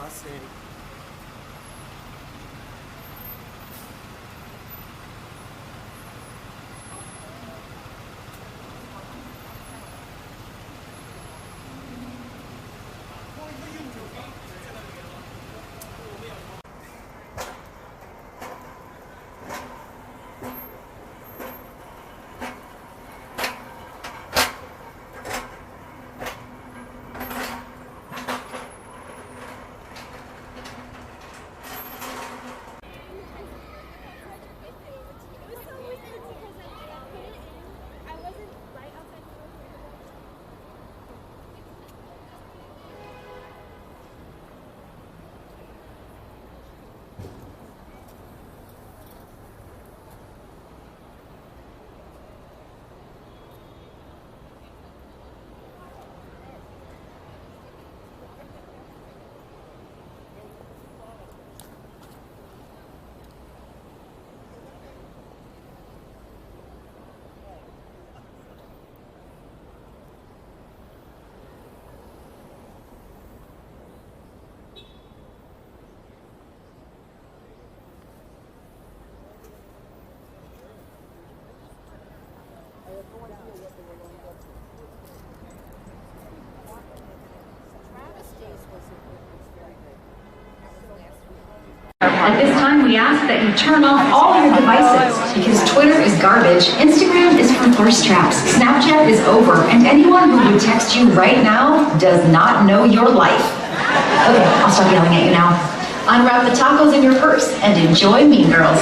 Fascinating. At this time, we ask that you turn off all your devices because Twitter is garbage, Instagram is for thirst traps, Snapchat is over, and anyone who would text you right now does not know your life. Okay, I'll stop yelling at you now. Unwrap the tacos in your purse and enjoy Mean Girls.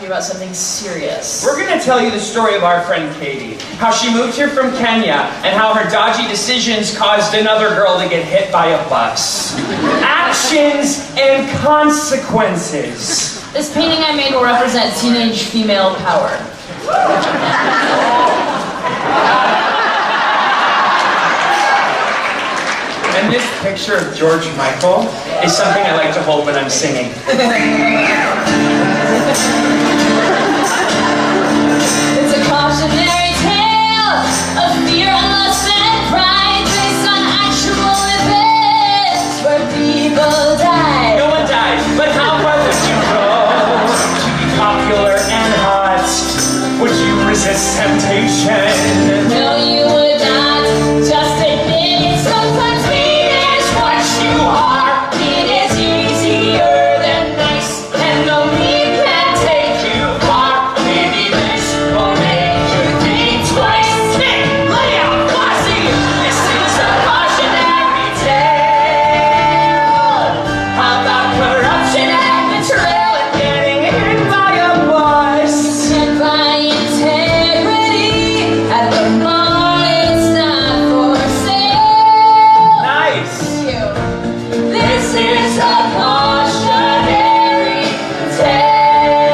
About something serious. We're going to tell you the story of our friend Katie, how she moved here from Kenya, and how her dodgy decisions caused another girl to get hit by a bus. Actions and consequences. This painting I made will represent teenage female power. And this picture of George Michael is something I like to hold when I'm singing. It's a cautionary tale of fear and lust and pride based on actual events where people die. No one died, but how far would you go to be popular and hot? Would you resist temptation? No, you would not. Just admit it. Sometimes mean is what you are. It is easier than nice, and no mean can take you far. Maybe this will make you think twice. Nick, lay out, Bossy. This is a cautionary tale about corruption and betrayal and getting hit by a bus. And by integrity at the mall, it's not for sale. Nice. This is a cautionary tale.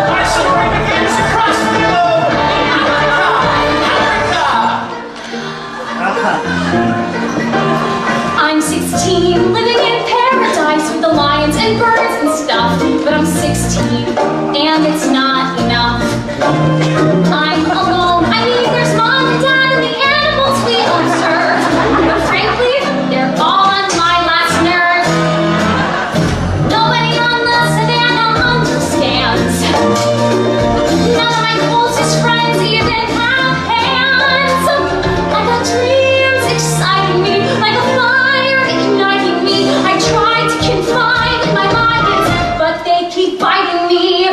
Our story begins across the globe in Africa. I'm 16, living in paradise with the lions and birds and stuff, but I'm 16, and it's not enough. I'm alone. I mean, there's mom and dad and the animals we observe, but frankly, they're all on my last nerve. Nobody on the savannah understands. None of my closest friends even have hands. I got dreams exciting me, like a fire igniting me. I try to confide in my mind, but they keep biting me.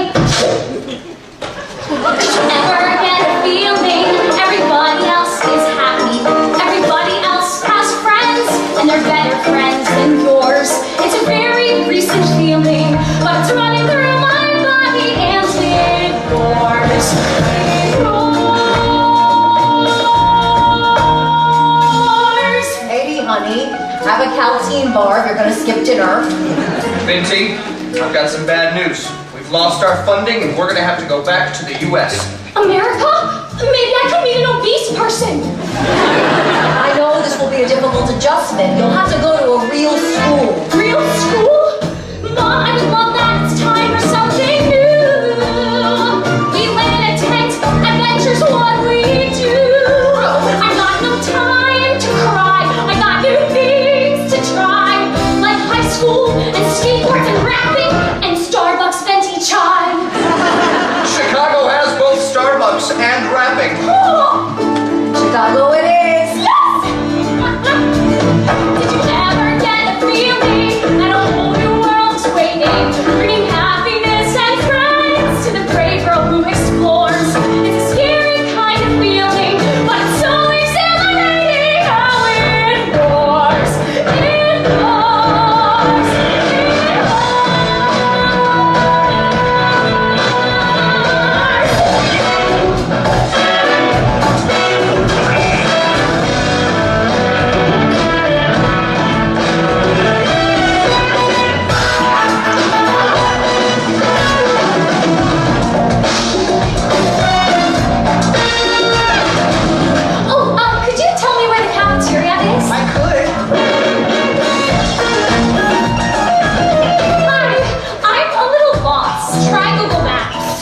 Ever get a feeling everybody else is happy? Everybody else has friends, and they're better friends than yours. It's a very recent feeling, but it's running through my body. grab a canteen bar if you're gonna skip dinner. Binti, I've got some bad news. We've lost our funding and we're gonna have to go back to the U.S. America? Maybe I could meet an obese person. I know this will be a difficult adjustment. You'll have to go to a real school. Real school? Mom, I would love that. It's time for something new. We live in a tent. Adventure's what we do. I got no time to cry. I got new things to try. Like high school and skateboards and rapping and Starbucks venti chai. Chicago has both Starbucks and rapping. Chicago it is. Yes! Did you ever get a feeling that a whole new world is waiting, bringing happiness and friends to the brave girl who explores? It's a scary kind of feeling, but it's so exhilarating how it roars. It roars. It Oh, could you tell me where the cafeteria is? I could. Hi, I'm a little lost. Try Google Maps.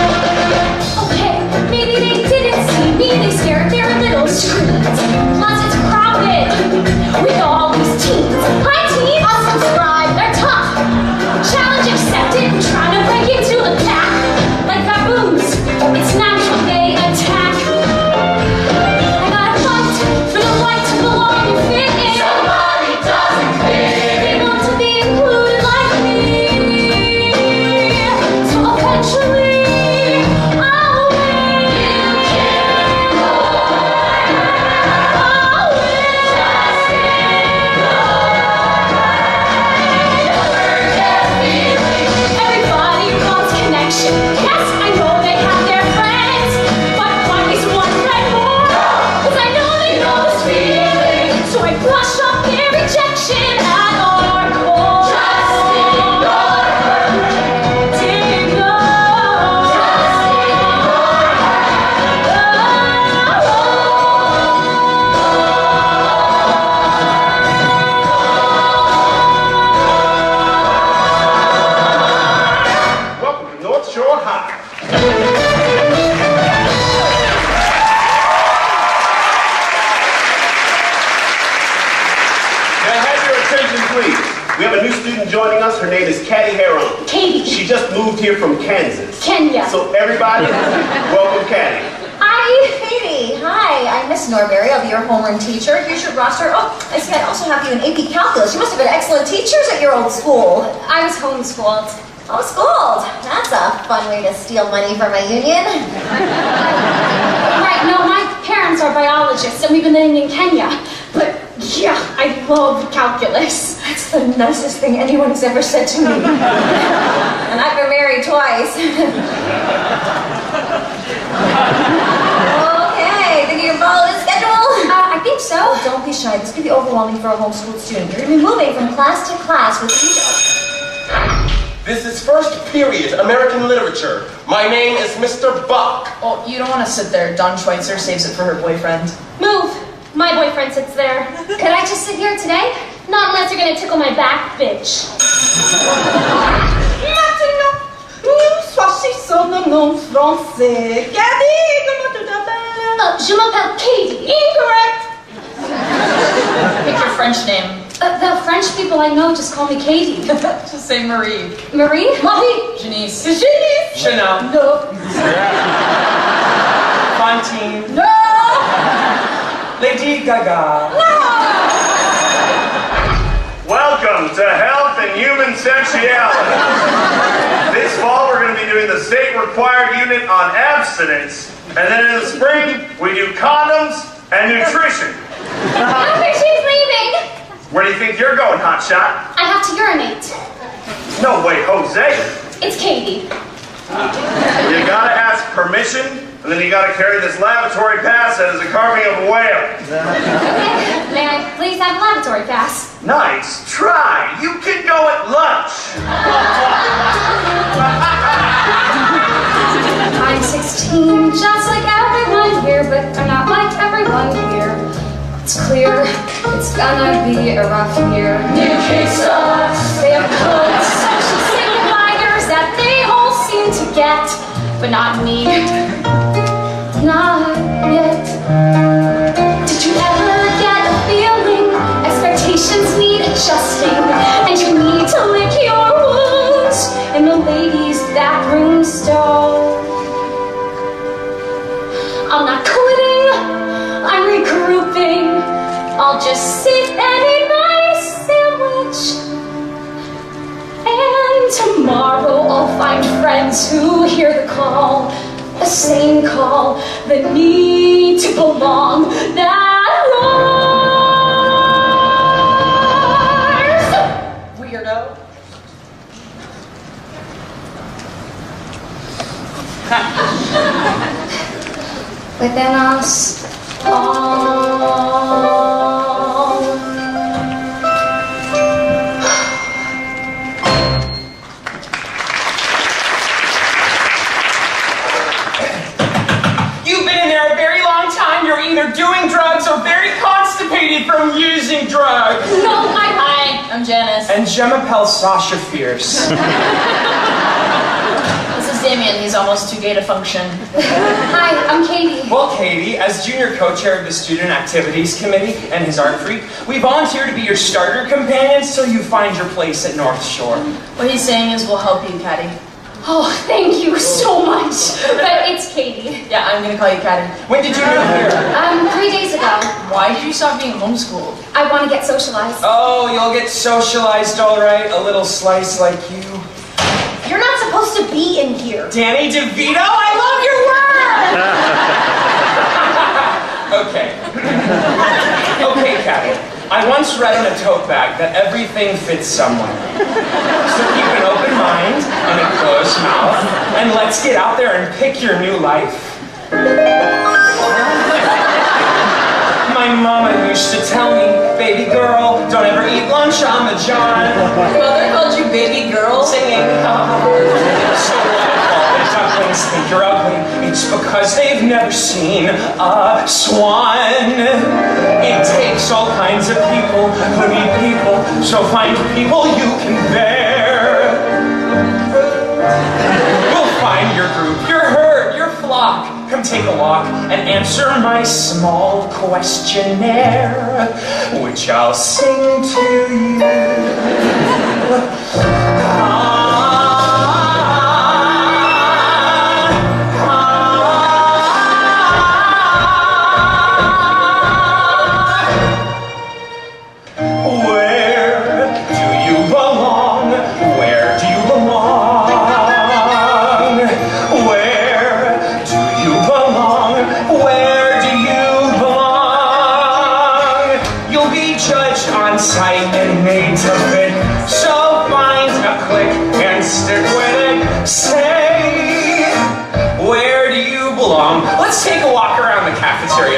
Okay, maybe they didn't see me. They stare at their little screens. Plus, it's crowded with all these teens. Hi, teens! Unsubscribe. They're tough. Challenge accepted. Trying to break into the pack. Like baboons. It's natural they attack. I gotta fight for the right to belong and fit in. Somebody doesn't fit. They want to be included like me. So eventually, I'll win. You can go. I'll win. Just everybody wants connection. Yes, I know they have their friends, but why is one friend more? 'Cause I know they know this feeling, so I brush off their rejection at our core. Just ignore her. Ignore. Just Welcome to North Shore High. May I have your attention, please? We have a new student joining us. Her name is Caddy Heron. Katie. She just moved here from Kansas. Kenya. So everybody, welcome Caddy. Katie, hi. I'm Miss Norbury. I'll be your homeroom teacher. Here's your roster. Oh, I see. I also have you in AP Calculus. You must have been excellent teachers at your old school. I was homeschooled. Homeschooled. That's a fun way to steal money from a union. Right, no, my parents are biologists and we've been living in Kenya. But yeah, I love calculus. That's the nicest thing anyone has ever said to me. And I've been married twice. Okay, think you can follow this schedule? I think so. Oh, don't be shy. This could be overwhelming for a homeschooled student. You're going to be moving from class to class with each. This is first period American literature. My name is Mr. Buck. Oh, you don't want to sit there. Dawn Schweitzer saves it for her boyfriend. Move. My boyfriend sits there. Could I just sit here today? Not unless you're gonna tickle my back, bitch. Maintenant, choisissons le nom français. Caddy, comment tu t'appelles? Je m'appelle Katie. Incorrect. Pick your French name. The French people I know just call me Katie. Just say Marie. Marie? Marie? Janice. Janice. Chanel. No. Fontaine. No. Lady Gaga. Welcome to Health and Human Sexuality. This fall, we're going to be doing the state-required unit on abstinence. And then in the spring, we do condoms and nutrition. After she's leaving. Where do you think you're going, hotshot? I have to urinate. No, wait, Jose. It's Katie. You gotta ask permission, and then you gotta carry this lavatory pass as a carving of a whale. Okay, may I please have a lavatory pass? Nice try. You can go at lunch. I'm 16, just like everyone here, but I'm not like everyone here. It's clear, it's gonna be a rough year. New kids sucks. They have codes, social signifiers that they all seem to get, but not me. Not yet. Did you ever get a feeling expectations need adjusting, and you need to lick your wounds in the ladies' bathroom stall? I'm not quitting, I'm regrouping. I'll just sit and eat my sandwich. And tomorrow I'll find friends who hear the call, a sane call, the need to belong, that roars. Weirdo. Within us all. You've been in there a very long time. You're either doing drugs or very constipated from using drugs. No, Hi, I'm Janice. And Gemma Pell Sasha Fierce. This is Damien. He's almost too gay to function. Hi, I'm Katie. Well, Katie, as junior co-chair of the Student Activities Committee and his art freak, we volunteer to be your starter companions till you find your place at North Shore. What he's saying is we'll help you, Caddy. Oh, thank you so much. But it's Katie. Yeah, I'm gonna call you Caddy. When did you move here? 3 days ago. Why did you stop being homeschooled? I want to get socialized. Oh, you'll get socialized, all right. A little slice like you. You're not supposed to be in here. Danny DeVito, I love your work! Okay. Okay, Caddy. I once read in a tote bag that everything fits someone. So keep an open mind and a closed mouth, and let's get out there and pick your new life. My mama used to tell me, baby girl, don't ever eat lunch on the john. Your mother called you baby girl? Singing. So what if all the ducklings think you're ugly? It's because they've never seen a swan. It takes all kinds of people who need people, so find people you can bear. We'll find your group, your herd, your flock. Come take a walk and answer my small questionnaire, which I'll sing to you.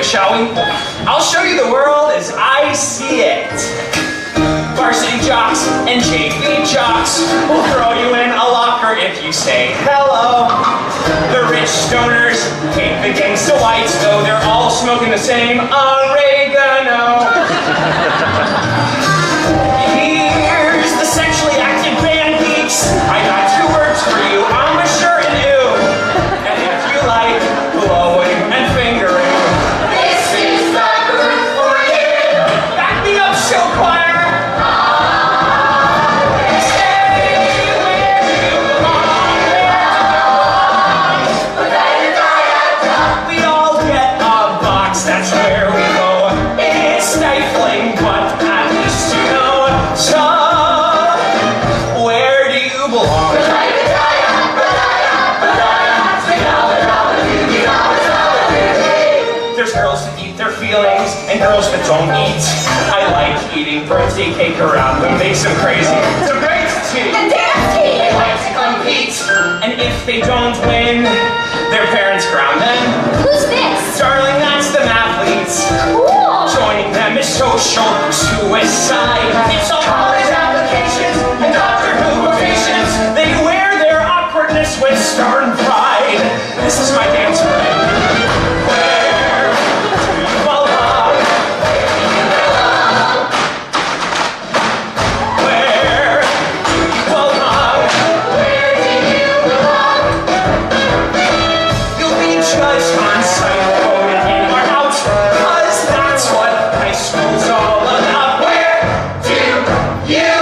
Shall we? I'll show you the world as I see it. Varsity jocks and JV jocks will throw you in a locker if you say hello. The rich stoners hate the gangsta whites, though they're all smoking the same oregano. Here's the sexually active band geeks. I got 2 words for you. I'm a sure and ew. And if you like blowing and fingering, and girls that don't eat. I like eating birthday cake around them makes them crazy. Debate team! The dance team! They like to compete, and if they don't win, their parents ground them. Who's this? Darling, that's the mathletes. Cool. Joining them is social suicide. It's all college applications and Doctor Who quotations. They wear their awkwardness with stern pride. This is my dance parade. Where do you belong? Where do you belong? Where do you belong? You'll be judged on sight, voted in or out, 'cause that's what high school's all about. Where do you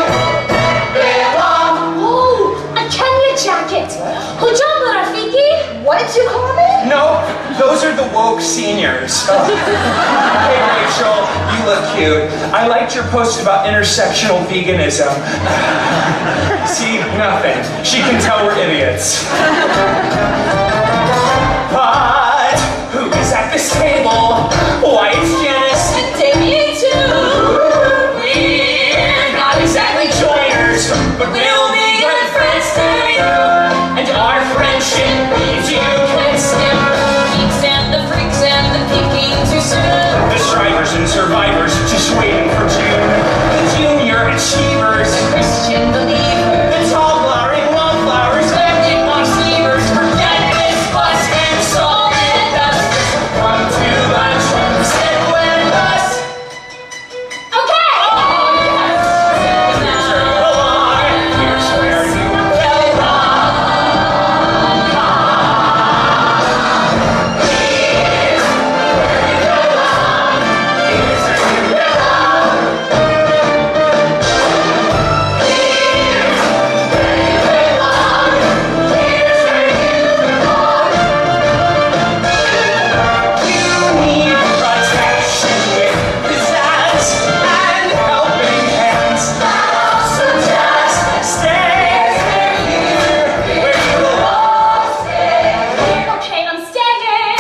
belong? Oh, a Kenya jacket. Hujambo, Rafiki. What did you call me? No, those are the woke seniors. Hey Rachel, you look cute. I liked your post about intersectional veganism. See, nothing. She can tell we're idiots. But who is at this table? Why, it's Janice. And Damien too. We're not exactly joiners, but we'll be good friends to you. And our friendship means you can skip Geeks and the freaks and the peeking too soon. the strivers and survivors just waiting for June. The junior achievers, Christian believers. the tall flowering wallflowers, Collecting receivers. Forget this bus and salt and dust. come to the trunks and with us. Okay. Belong. Here's where you belong. You need protection with pizzazz and helping hands. So just stay here where you belong. Okay, I'm staying.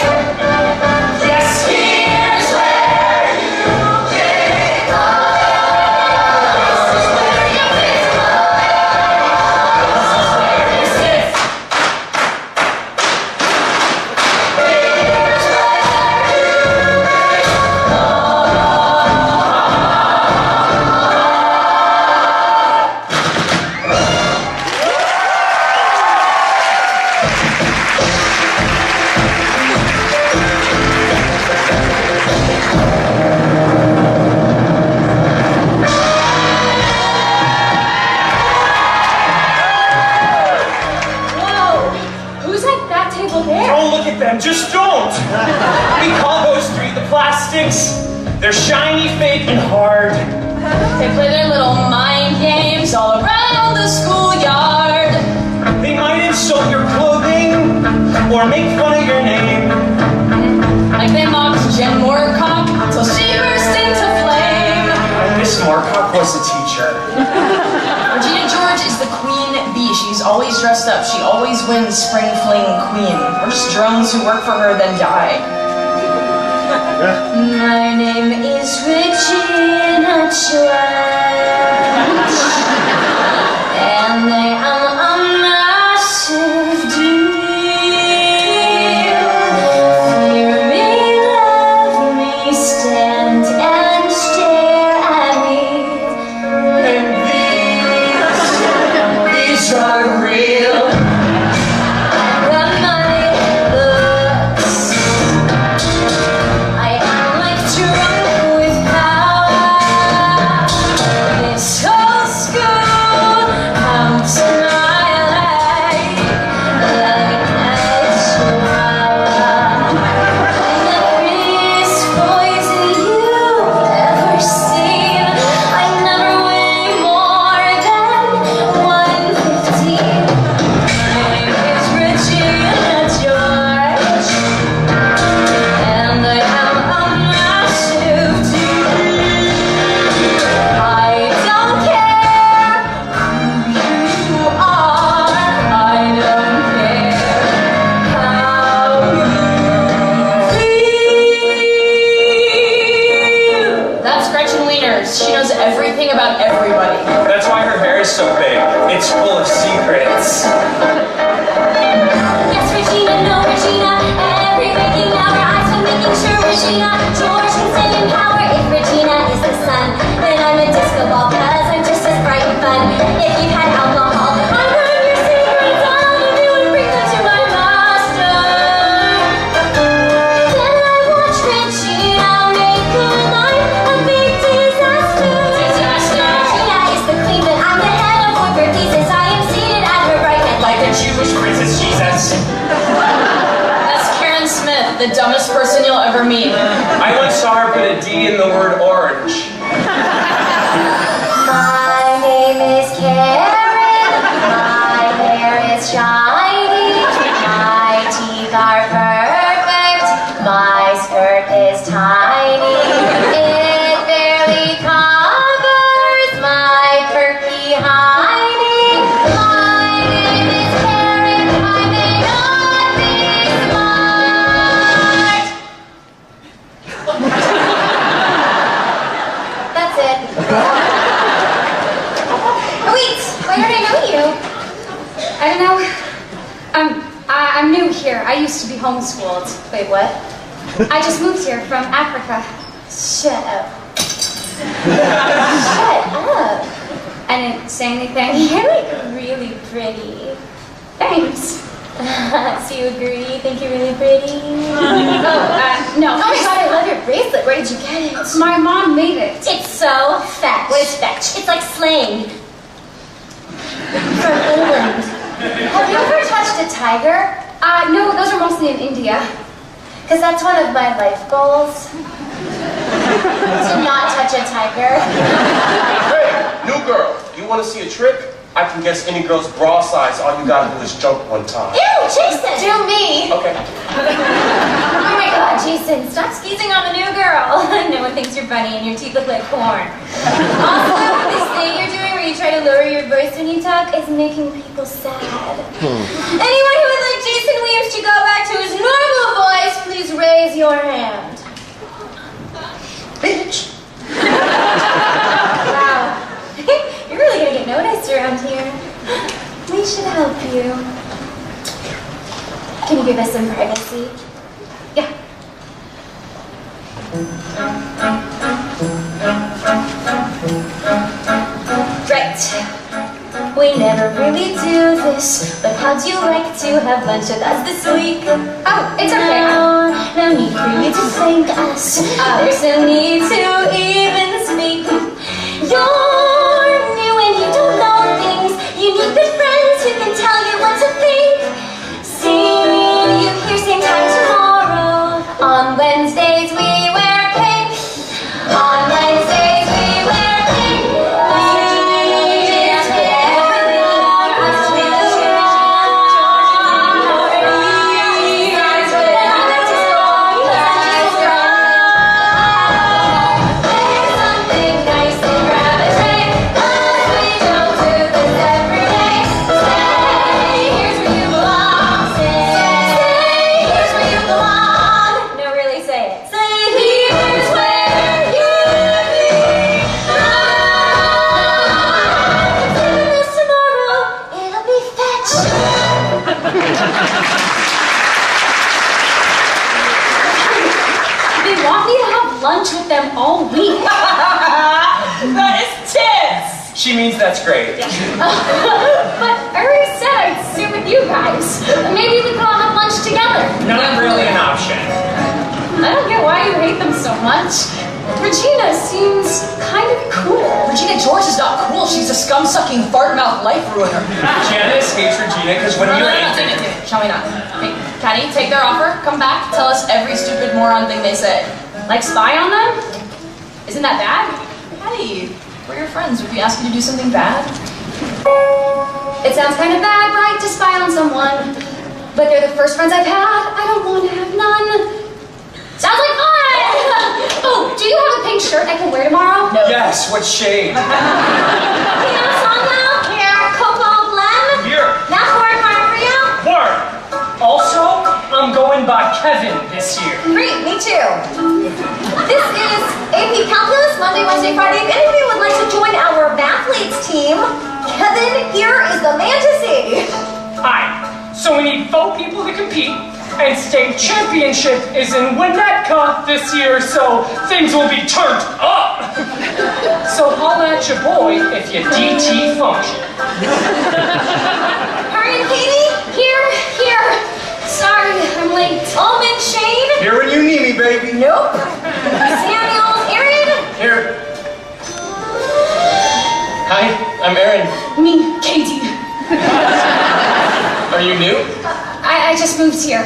Yes, here's where you belong. This is where you belong. This is where you sit. Whoa. Who's at that table there? Don't look at them, just don't. We call those three the plastics. They're shiny, fake, and hard. They play their little mind games all around the schoolyard. They might insult your clothing or make fun of your name. Like they mocked Jen Moorcock till she burst into flame. Miss Moorcock was a teacher. Regina George is the queen bee. She's always dressed up. She always wins Spring Fling Queen. Worse drones who work for her than die. My name is Regina George, and I am a massive deal. Fear me, love me, stand and stare at me. And these are real. Got money looks. I am like drunk with power. This Jewish princess Jesus. That's Karen Smith, the dumbest person you'll ever meet. I once saw her put a D in the word orange. My name is Karen. My hair is shiny. My teeth are perfect. My skirt is tiny. It barely covers my perky hiney. My name is Karen. I may not be smart. That's it. Wait, why don't I know you? I don't know. I'm new here. I used to be homeschooled. Wait, what? I just moved here from Africa. Shut up. Shut up. I didn't say anything. You're like really pretty. Thanks. So you agree? Think you're really pretty? No. Oh my god, I love your bracelet. Where did you get it? My mom made it. It's so fetch. What is fetch? It's like slang. From England. Have you ever touched a tiger? No, those are mostly in India. Because that's one of my life goals. To not touch a tiger. Hey, new girl, you want to see a trick? I can guess any girl's bra size. All you gotta do is jump one time. Ew, Jason! Do me! Okay. Oh my god, Jason, stop skeezing on the new girl. No one thinks you're funny and your teeth look like corn. Also, this thing you're doing where you try to lower your voice when you talk is making people sad. Anyone who would like Jason Williams to go back to his normal voice, please raise your hand. Bitch. Wow. You're really gonna get noticed around here. We should help you. Can you give us some privacy? Yeah. Right. We never really do this, but how'd you like to have lunch with us this week? Oh, it's okay. No need for you to thank us. There's no need to even speak. You're new and you don't know things. You need good friends who can tell you what to think. See you here same time tomorrow. On Wednesdays we wear pink. On Wednesdays we wear pink. Lunch with them all week. That is tits! She means that's great. But I already said I'd sit with you guys. Maybe we could all have lunch together. Not really an option. I don't get why you hate them so much. Regina seems kind of cool. Regina George is not cool. She's a scum-sucking, fart-mouth life ruiner. Janice hates Regina because when you're Take it. Shall we not? Hey, Caddy, take their offer. Come back. Tell us every stupid moron thing they say. Like spy on them? Isn't that bad? Caddy, we're your friends. Would we ask you to do something bad? It sounds kind of bad, right, to spy on someone. But they're the first friends I've had. I don't want to have none. Sounds like fun! Oh, do you have a pink shirt I can wear tomorrow? No. Yes, what shade? You know a song now? Here, Coco Blem. Here. That's more time for you. Word. Also, I'm going by Kevin this year. Great, me too. This is AP Calculus, Monday, Wednesday, Friday. If any of you would like to join our mathletes team, Kevin here is the man to see. Hi. So we need 4 people to compete, and state championship is in Winnetka this year, so things will be turned up. So holla at your boy if you DT function. Hurry and Katie? Here. Sorry, I'm late. Almond Shane? Here when you need me, baby. Nope. Samuel Aaron? Here. Hi, I'm Aaron. Me, Katie. Are you new? I just moved here,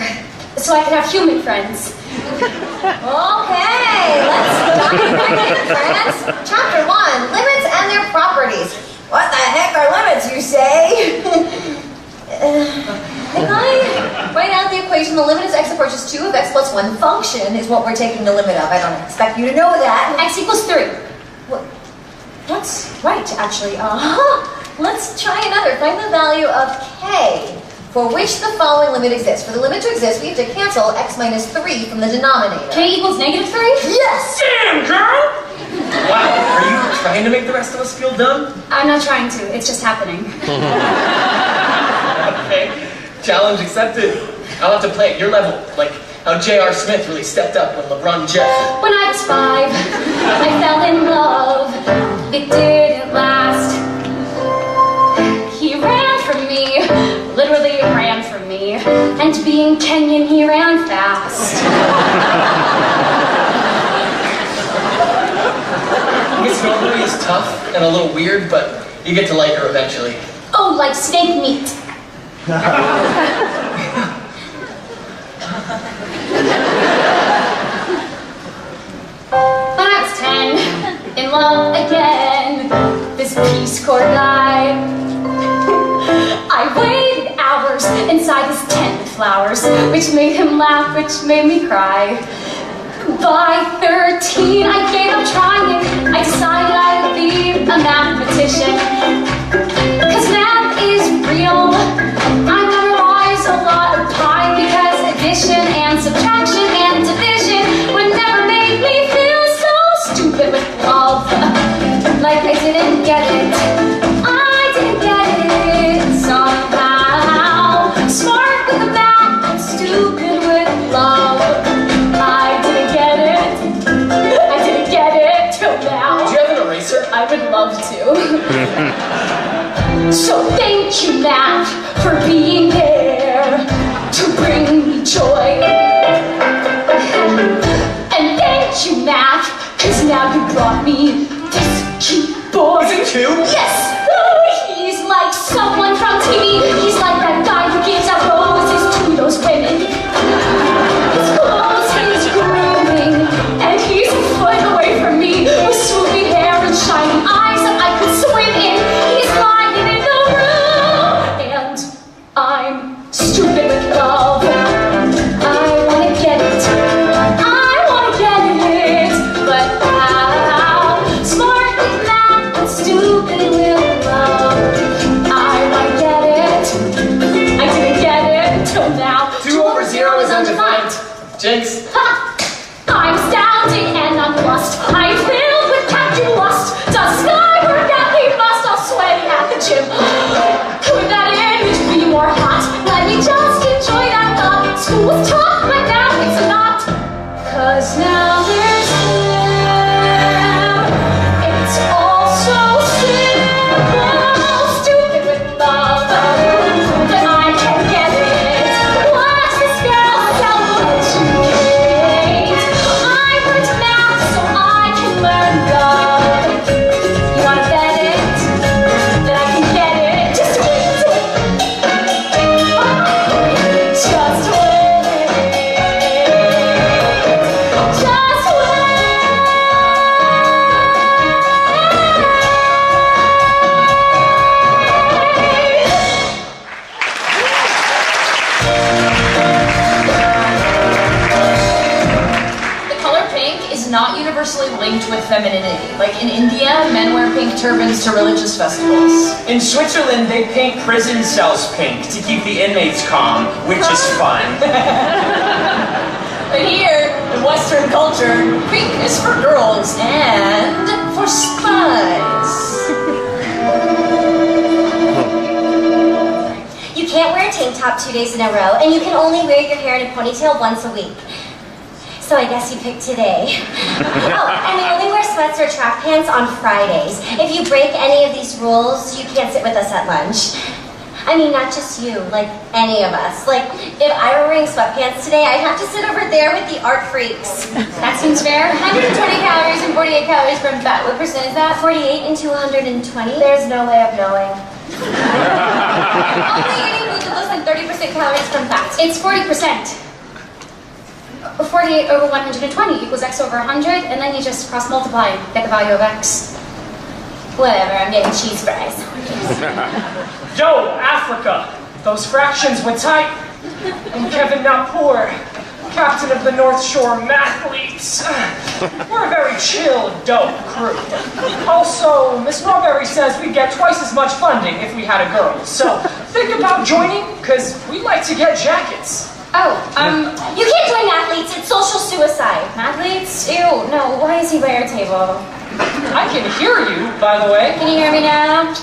so I can have human friends. Okay, let's dive right in, friends. Chapter 1, limits and their properties. What the heck are limits, you say? If I write out the equation, the limit is x approaches 2 of x plus 1 function is what we're taking the limit of. I don't expect you to know that. X equals 3. That's right, actually. Let's try another. Find the value of k for which the following limit exists. For the limit to exist, we have to cancel x minus 3 from the denominator. K equals negative 3? Yes! Damn, girl! Wow, are you trying to make the rest of us feel dumb? I'm not trying to, it's just happening. Okay, challenge accepted. I'll have to play at your level, like how J.R. Smith really stepped up when LeBron Jeff. When I was 5, I fell in love. It didn't last. He ran from me, literally ran from me. And being Kenyan, he ran fast. Miss Normally is tough and a little weird, but you get to like her eventually. Oh, like snake meat. When I was 10, in love again, this Peace Corps guy. I waited hours inside his tent with flowers, which made him laugh, which made me cry. By 13, I gave up trying. I decided I would be a mathematician. 'Cause math is real. I memorized a lot of pi because addition and subtraction and division would never make me feel so stupid with love. Like I didn't get it. I didn't get it somehow. Smart with the math and stupid with love. I didn't get it. I didn't get it till now. Do you have an eraser? I would love to. So thank you, math, for being there to bring me joy. And thank you, math, 'cause now you brought me this cute boy. Is it cute? Yes! He's like someone from TV. He's like that guy who gives out roses to those women. His clothes he's grooming, and he's a foot away from me with swoopy hair and shiny eyes that I could swim in. He's lying in the room, and I'm stupid with love. I wanna get it. I wanna get it, but how? Smart with math and stupid with love. I wanna get it. I didn't get it till now. 2 over 0 is undefined. Jinx. Ha! I'm astounded and I'm lost. I'm filled with captain lust. Does skyward that we must all sweaty at the gym? Could that image be more hot? Let me just enjoy that thought. School's tough, but now it's not. 'Cause now there's him. It's all so simple. Stupid with love. But I can get it. Watch this girl self-educate. I learned math so I can learn love. You wanna bet it? That I can get it? Just wait. Just wait. Just wait. The color pink is not universally linked with femininity. Like in India, men wear pink turbans to religious festivals. In Switzerland, they paint prison cells pink to keep the inmates calm, which is fun. But here, in Western culture, pink is for girls and for spies. You can't wear a tank top 2 days in a row, and you can only wear your hair in a ponytail once a week. So I guess you picked today. Oh, and we only wear sweats or track pants on Fridays. If you break any of these rules, you can't sit with us at lunch. I mean, not just you, like any of us. Like, if I were wearing sweatpants today, I'd have to sit over there with the art freaks. That seems fair. 120 calories and 48 calories from fat. What percent is that? 48 and 220? There's no way of knowing. Only eating food that looks like 30% calories from fat. It's 40%. 48 over 120 equals x over 100, and then you just cross multiply and get the value of x. Whatever, I'm getting cheese fries. Yo, Africa! Those fractions were tight. And Kevin Napoor, captain of the North Shore Mathletes. We're a very chill, dope crew. Also, Miss Marbury says we get twice as much funding if we had a girl. So think about joining, because we'd like to get jackets. Oh, you can't join athletes, it's social suicide. Athletes? Ew, no, why is he by our table? I can hear you, by the way. Can you hear me now?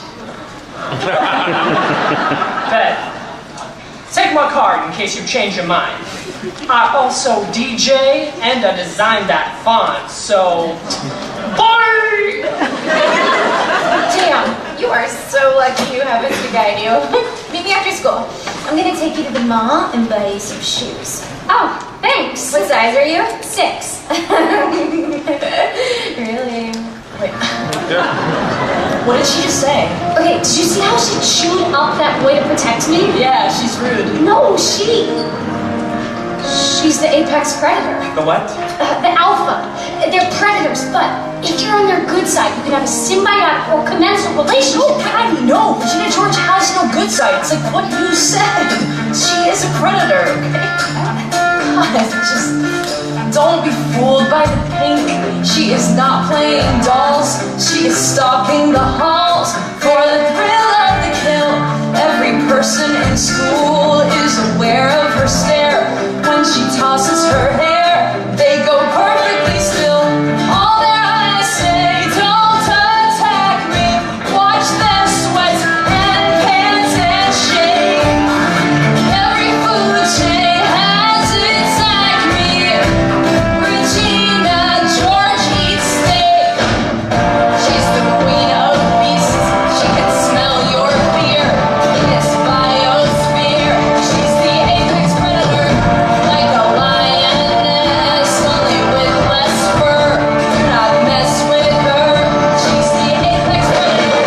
Bet. Take my card in case you change your mind. I also DJ and I designed that font, so bye! Damn, you are so lucky you have us to guide you. Meet me after school. I'm gonna take you to the mall and buy you some shoes. Oh, thanks. What size are you? 6. Really? Wait. What did she just say? Okay, did you see how she chewed up that boy to protect me? Yeah, she's rude. No, she's the apex predator. The what? The alpha. They're predators, but if you're on their good side, you can have a symbiotic or commensal relationship. No, Patty, no. Regina George has no good side. It's like what you said. She is a predator, okay? God, just don't be fooled by the pink. She is not playing dolls. She is stalking the halls for the thrill of the kill. Every person in school is aware of her stare. When she tosses her hair, they go perfectly still. All their eyes say, don't attack me. Watch them sweat and pant and shake. Every food chain has its acme. Regina George eats steak. She's the queen of beasts. She can smell your fear in this biosphere. She's the apex predator, like a lioness, only with less fur. Do not mess with her. She's the apex predator.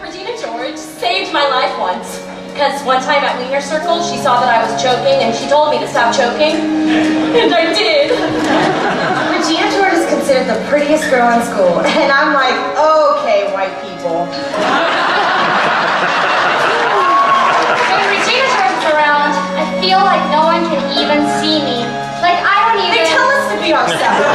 Regina George saved my life once. Because one time at Wiener Circle, she saw that I was choking and she told me to stop choking. And I did. Regina George is considered the prettiest girl in school. And I'm like, okay, white people. When Regina turns around, I feel like no one can even see me. Like I don't even... They tell us to be ourselves.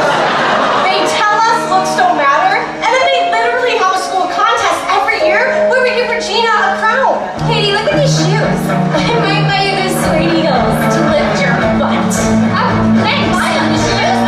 They tell us looks don't matter, and then they literally have a school contest every year where we give Regina a crown. Katie, look at these shoes. I might buy you those suede heels to lift your butt. Oh, thanks. Buy them, the shoes.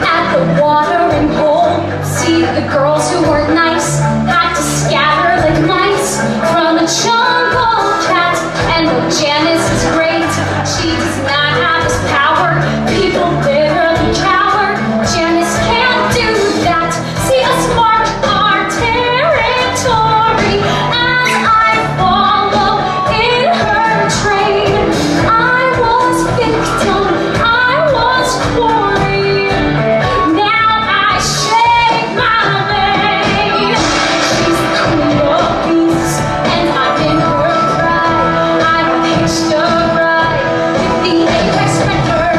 At the watering hole, see the girls who weren't nice had to scatter like mice from a jungle cat. And though Janice is great, she does not have this power. People bitterly cower. Janice can't do that. See us mark our territory as I follow in her train. I was victim, I was quarry. Now I shake my vein. She's the queen of beasts, and I'm in her pride. I'm hitched a ride with the apex predator,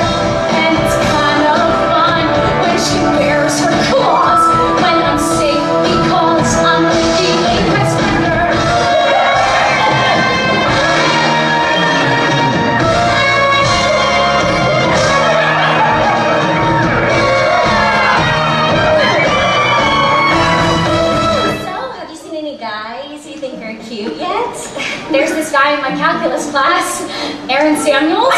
and it's kind of fun when she wears her claws. When I'm safe because I'm the apex predator. So, have you seen any guys you think are cute yet? There's this guy in my calculus class, Aaron Samuels.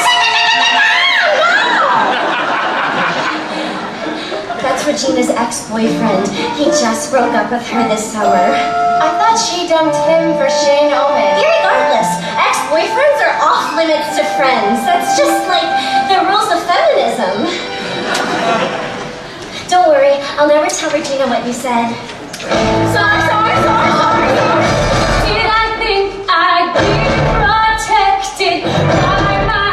That's Regina's ex-boyfriend. He just broke up with her this summer. I thought she dumped him for Shane Owen. Irregardless, ex-boyfriends are off limits to friends. That's just like the rules of feminism. Don't worry, I'll never tell Regina what you said. Sorry. Did I think I'd be protected by my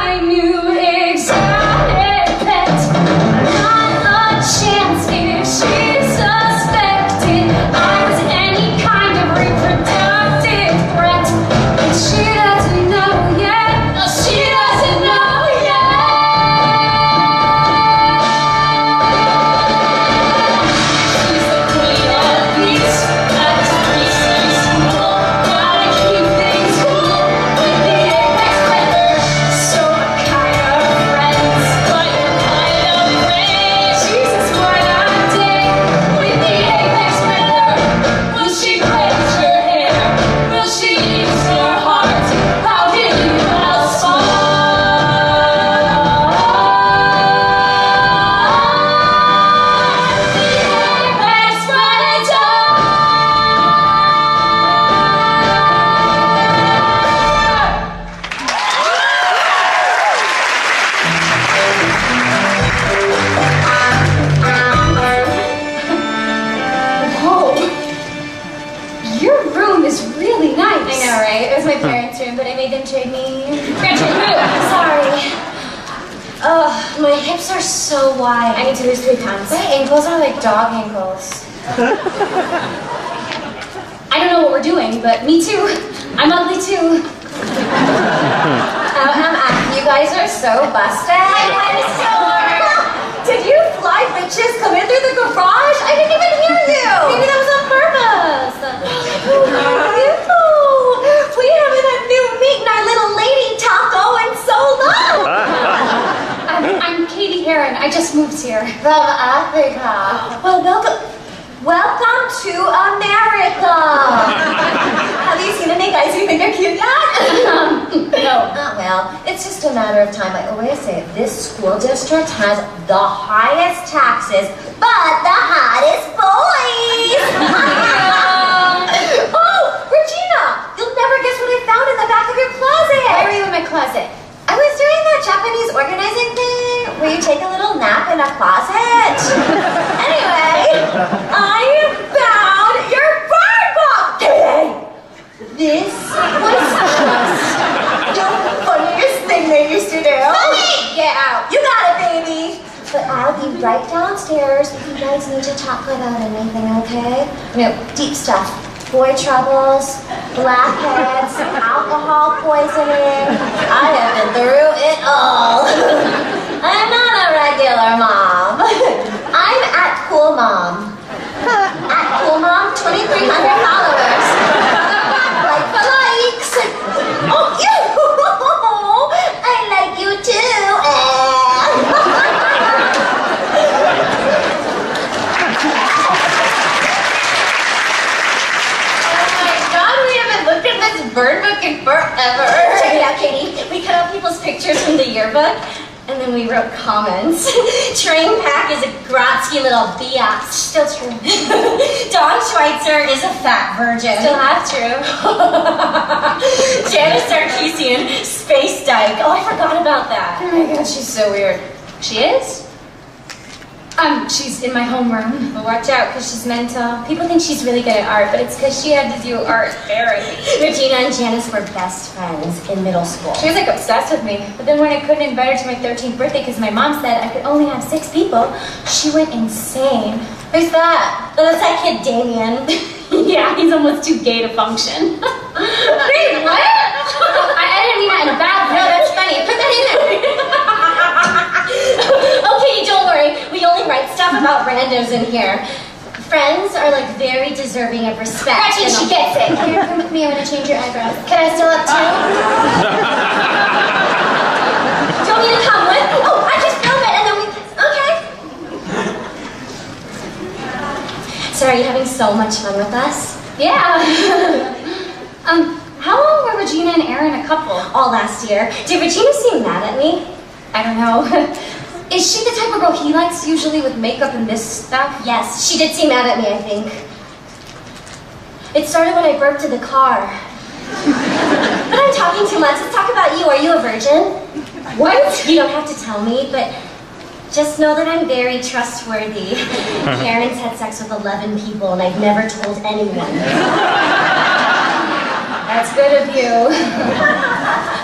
can trade me? Gretchen, who? Sorry. Ugh, my hips are so wide. I need to lose 3 pounds. My ankles are like dog ankles. I don't know what we're doing, but me too. I'm ugly too. You guys are so busted. Did you fly bitches come in through the garage? I didn't even hear you. Maybe that was on purpose. We haven't had new meat in our little lady taco in so long. I'm Katie Heron. I just moved here. From Africa. Well, welcome to America. Have you seen any guys you think are cute yet? No. Well, it's just a matter of time. I always say this school district has the highest taxes, but the hottest boys. Oh, Regina, you'll never guess what I found in the back of your closet. Why were you in my closet? I was doing that Japanese organizing thing where you take a little nap in a closet. Anyway, I found your bird box. This was just the funniest thing they used to do. Funny! Get out. You got it, baby. But I'll be right downstairs if you guys need to talk about anything, okay? No, deep stuff. Boy troubles, blackheads, alcohol poisoning. I have been through it all. I'm not a regular mom. I'm at Cool Mom. At Cool Mom, 2,300 followers. Like for likes. Oh, you! I like you too. Bird book in forever. Check it out, Katie. We cut out people's pictures from the yearbook, and then we wrote comments. Train pack is a gratsky little biatch. Still true. Don Schweitzer is a fat virgin. Still half true. Janice Sarkeesian, space dyke. Oh, I forgot about that. Oh my god, she's so weird. She is? She's in my homeroom. Well, watch out, because she's mental. People think she's really good at art, but it's because she had to do art therapy. Regina and Janice were best friends in middle school. She was like obsessed with me. But then when I couldn't invite her to my 13th birthday because my mom said I could only have 6 people, she went insane. Who's that? Oh, that's that kid, Damien. Yeah, he's almost too gay to function. Wait, what? I didn't mean that in a bad way. No, that's funny. Put that in there. Okay, don't worry. We only write stuff about randos in here. Friends are like very deserving of respect. Gretchen, she gets it. Here, come with me. I want to change your eyebrows. Can I still have 2? Do you want me to come with? Oh, I just film it and then we kiss. Okay. So are you having so much fun with us? Yeah. How long were Regina and Aaron a couple? All last year. Did Regina seem mad at me? I don't know. Is she the type of girl he likes usually with makeup and this stuff? Yes, she did seem mad at me, I think. It started when I burped in the car. But I'm talking too much. Let's talk about you. Are you a virgin? What? You don't have to tell me, but just know that I'm very trustworthy. Karen's had sex with 11 people and I've never told anyone. That's good of you.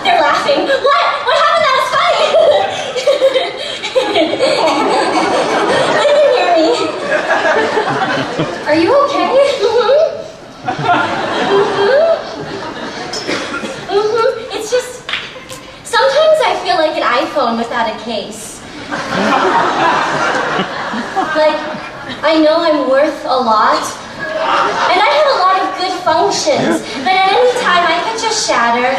They're laughing. What? What happened? That was funny. They can hear me. Are you okay? It's just, sometimes I feel like an iPhone without a case. Like, I know I'm worth a lot, and I have a lot of good functions, but at any time I could just shatter.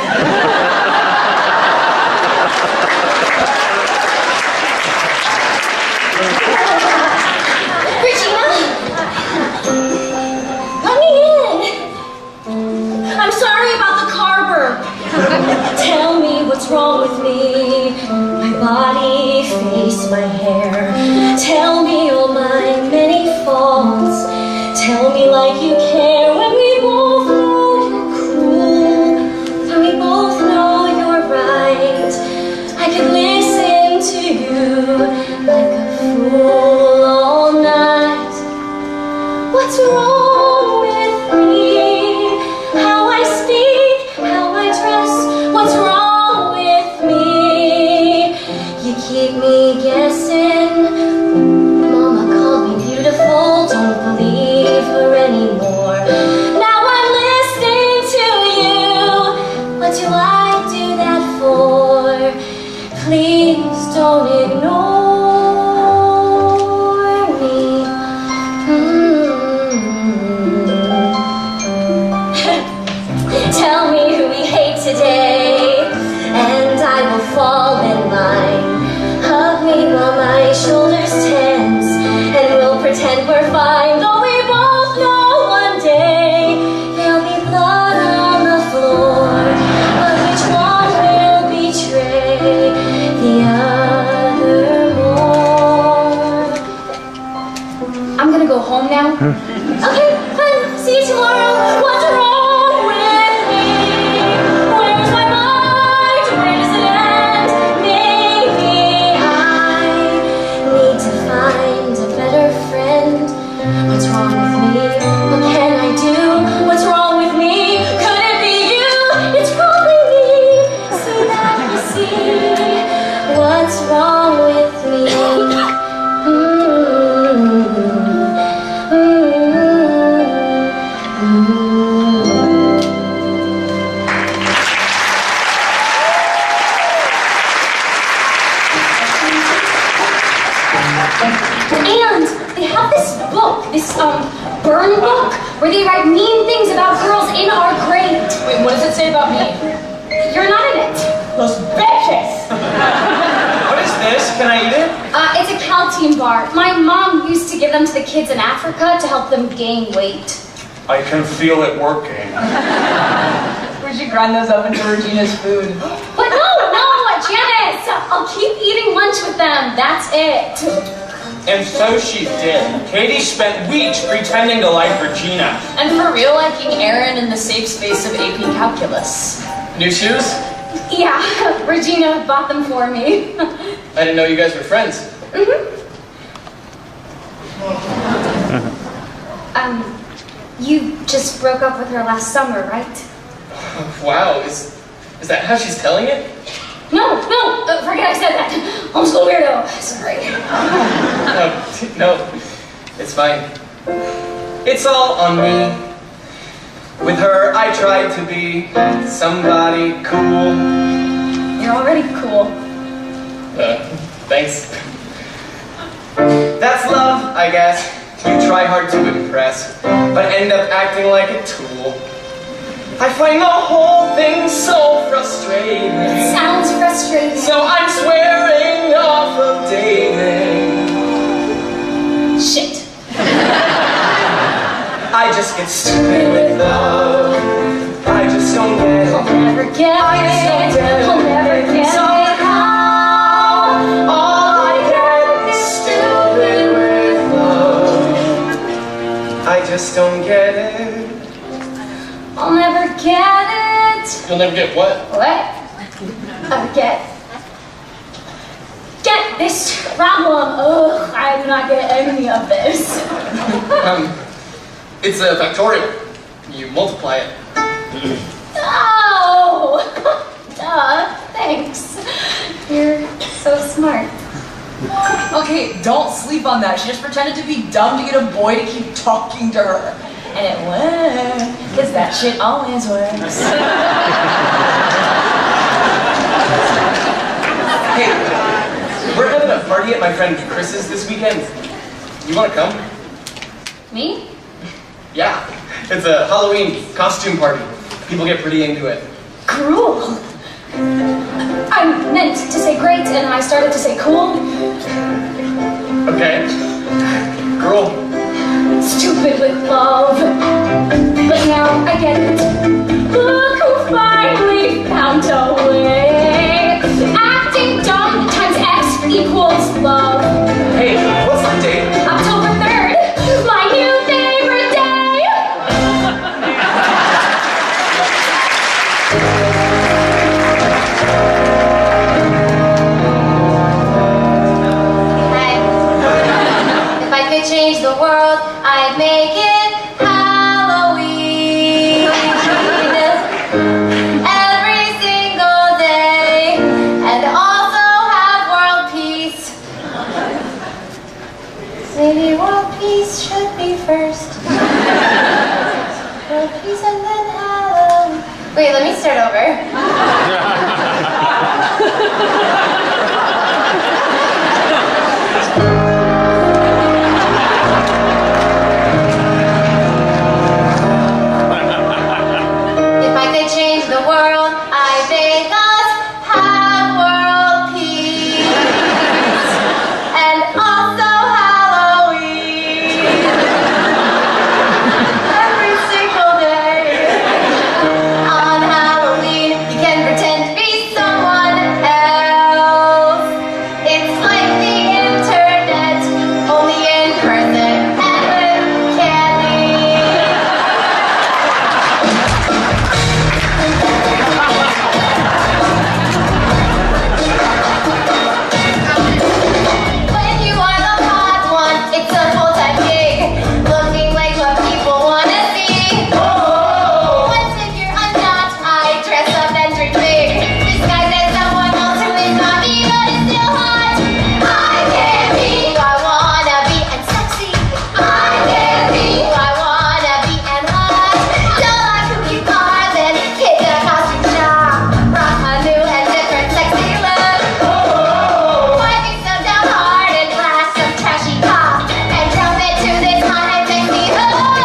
Regina, let me in. I'm sorry about the car burp. Tell me what's wrong with me. My body, face, my hair. Tell me all my many faults. Tell me like you care when we both know you're cruel. And we both know you're right. I could listen to you like a fool all night. What's wrong with me? How I speak, how I dress. What's keep me guessing. Mama called me beautiful, don't believe her anymore. Now I'm listening to you. What do I do that for? Please don't ignore me. Tell me who we hate today, and I will fall in line. Hug me while my shoulders tense, and we'll pretend we're fine. Though we both know one day there'll be blood on the floor. But which one will betray the other more? I'm gonna go home now. Okay, fine. See you tomorrow. What's wrong with me? Where's my mind? Where does it end? Maybe I need to find a better friend. What's wrong with me? What can I do? What's wrong with me? Could it be you? It's probably me. See that you see what's wrong with me. And they have this book, this burn book, where they write mean things about girls in our grade. Wait, what does it say about me? You're not in it. Those bitches! What is this? Can I eat it? It's a calcium bar. My mom used to give them to the kids in Africa to help them gain weight. I can feel it working. We should grind those up into Regina's food. But no, Janice! I'll keep eating lunch with them. That's it. And so she did. Katie spent weeks pretending to like Regina. And for real, liking Aaron in the safe space of AP Calculus. New shoes? Yeah, Regina bought them for me. I didn't know you guys were friends. You just broke up with her last summer, right? Wow, is that how she's telling it? No, forget I said that. Homeschool weirdo. Sorry. No, it's fine. It's all on me. With her, I tried to be somebody cool. You're already cool. Thanks. That's love, I guess. You try hard to impress, but end up acting like a tool. I find the whole thing so frustrating. Sounds frustrating. So I'm swearing off of dating. Shit. I just get stupid with love. I just don't get it. I'll never get it. I'll never get it. All I get is stupid with love. I just don't get it. I'll never get it. You'll never get what? What? I'll get this problem. Ugh, I do not get any of this. It's a factorial. You multiply it. Oh! Duh, thanks. You're so smart. Okay, don't sleep on that. She just pretended to be dumb to get a boy to keep talking to her. And it worked, because that shit always works. Hey, we're having a party at my friend Chris's this weekend. You want to come? Me? Yeah, it's a Halloween costume party. People get pretty into it. Cruel. I meant to say great, and I started to say cool. Okay. Girl. Stupid with love. But now I get it. Look who finally found a way. Acting dumb times X equals love. Hey, what's the date? October 3rd, my new favorite day. If I could change the world, I'd make it Halloween every single day, and also have world peace. first. Cookies and then Halloween. Wait, let me start over. If I could change the world, I'd make us have world peace. And also Halloween. Every single day. On Halloween, you can pretend to be someone else. It's like the internet, only in person and with candy. When you are the hot one, it's a full-time gig, looking like what people wanna see. Once if you're a not, I dress up and drink big, disguised as someone else who is not me but is still hot. I can be who I wanna be and sexy. I can be who I wanna be and hot. Don't like who you are, then hit the costume shop, rock a new and different sexy look. Why be so downhearted, blast some trashy pop, and drop it to this hot and sexy hook.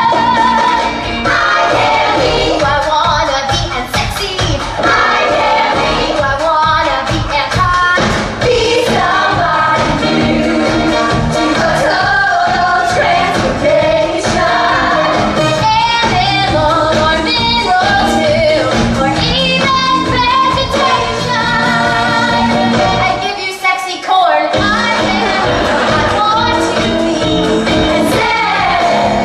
I can be who I wanna be and sexy. I can be who I wanna be and hot. Be somebody new. Do a total transformation. Animal or mineral too, or even vegetation. I give you sexy corn. I am who I want to be and sexy.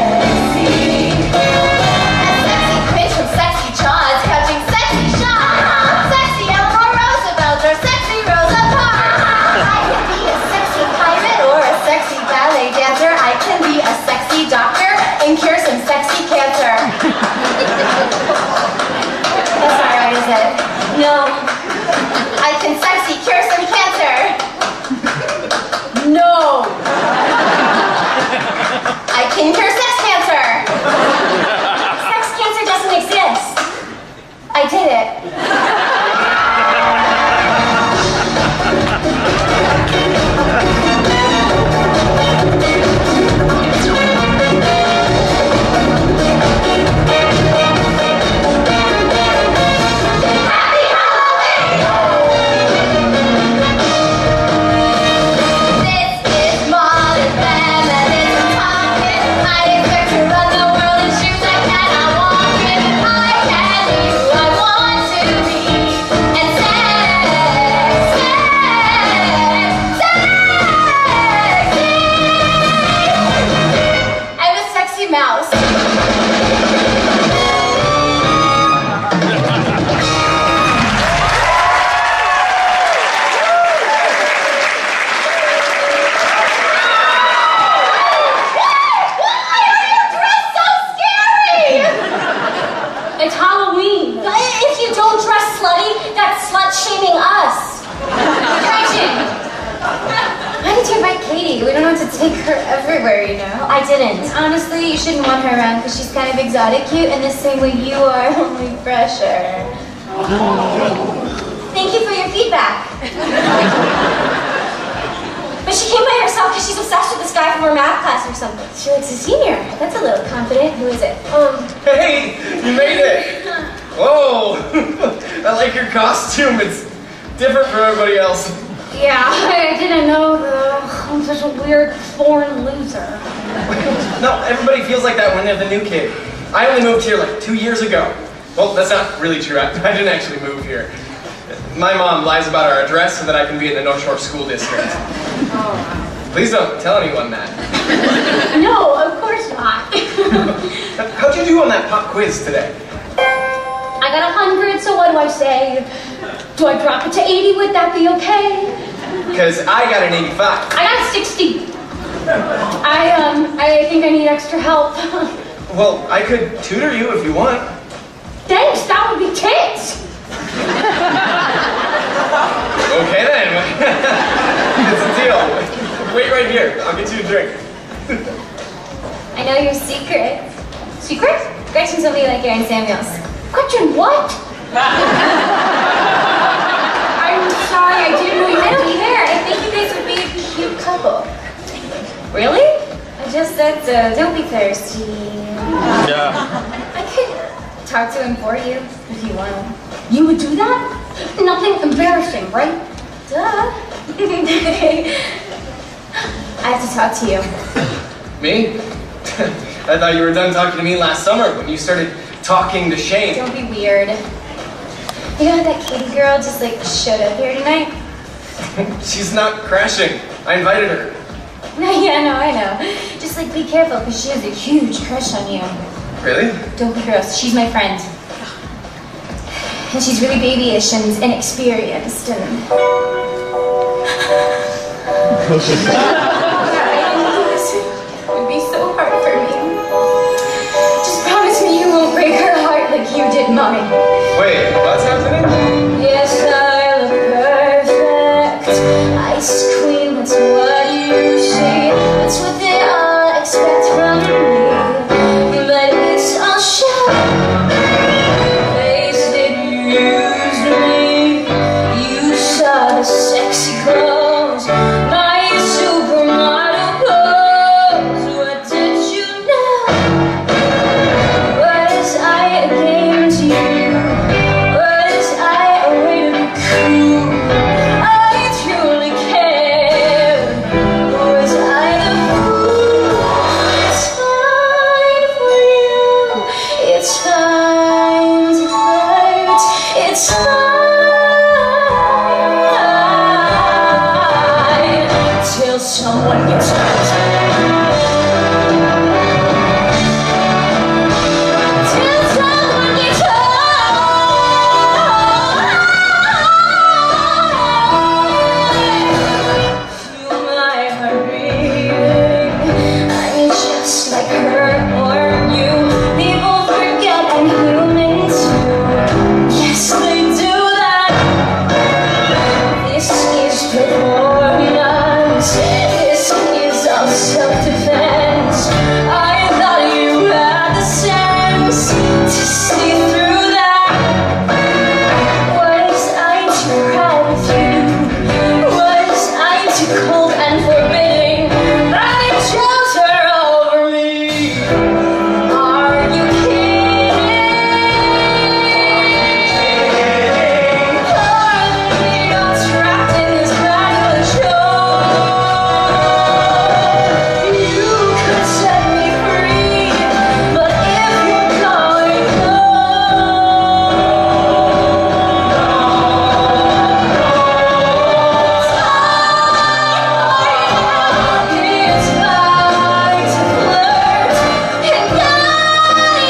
And sexy queen from sexy jaws, couching sexy shots. Sexy Eleanor Roosevelt or sexy Rosa Parks. I can be a sexy pirate or a sexy ballet dancer. I can be a sexy doctor and cure some sexy cancer. That's not right, is it? No. I can sexy cure some cancer. No. I can cure sex cancer. Sex cancer doesn't exist. I did it. Happy Halloween! This is modern feminism talking. I expect to run the world in shoes I cannot walk in. I can be who I want to be. And sexy. I'm a sexy mouse. It's Halloween. If you don't dress slutty, that's slut-shaming us. Gretchen. Why did you invite Katie? We don't have to take her everywhere, you know. I didn't. Honestly, you shouldn't want her around because she's kind of exotic cute and the same way you are, only fresher. Thank you for your feedback. But she came by herself because she's obsessed with this guy from her math class or something. She likes a senior. That's a little confident. Who is it? Hey, you made it! Whoa! I like your costume. It's different from everybody else. Yeah, I didn't know though. I'm such a weird foreign loser. No, everybody feels like that when they're the new kid. I only moved here like 2 years ago. Well, that's not really true. I didn't actually move here. My mom lies about our address so that I can be in the North Shore School District. Please don't tell anyone that. No, of course not. How'd you do on that pop quiz today? I got 100, so what do I say? Do I drop it to 80? Would that be okay? Because I got an 85. I got 60. I think I need extra help. Well, I could tutor you if you want. Thanks, that would be tits. Okay then. It's a deal. Wait right here. I'll get you a drink. I know know your secrets. Secret? Gretchen told me you like Aaron Samuels. Gretchen, what? I'm sorry, I didn't know you I had don't to. care. I think you guys would be a cute couple. Really? I just said so. Don't be thirsty. Yeah. I could talk to him for you if you want. You would do that? Nothing embarrassing, right? Duh. I have to talk to you. Me? I thought you were done talking to me last summer when you started talking to Shane. Don't be weird. You know that Katie girl just like showed up here tonight? She's not crashing. I invited her. Yeah, no, I know. Just like be careful because she has a huge crush on you. Really? Don't be gross. She's my friend. And she's really babyish and inexperienced and... It would be so hard for me. Just promise me you won't break her heart like you did mine. Wait, what's happening? Yes, I look perfect. Ice queen, that's what you say. That's what they all expect from me. But it's all show. Face that you used me. You saw the sexy clothes. My supermodel pose. What did you know? Was I a game to you? Was I a way to be cool? I truly cared. Was I the fool? It's fine for you. It's fine to flirt. It's fine till someone gets hurt. Till someone gets hurt. Feel my heart beating. I'm just like her or you. People forget I'm human too. Yes, they do that. This is performance. This is all self-defense. I thought you had the sense to see through that. Was I too proud of you? Was I too cold and forbidding? I chose her over me. Are you kidding? Pardon me, I'm trapped in this fabulous show. You could set me free, but if you're going it's fine to flirt and get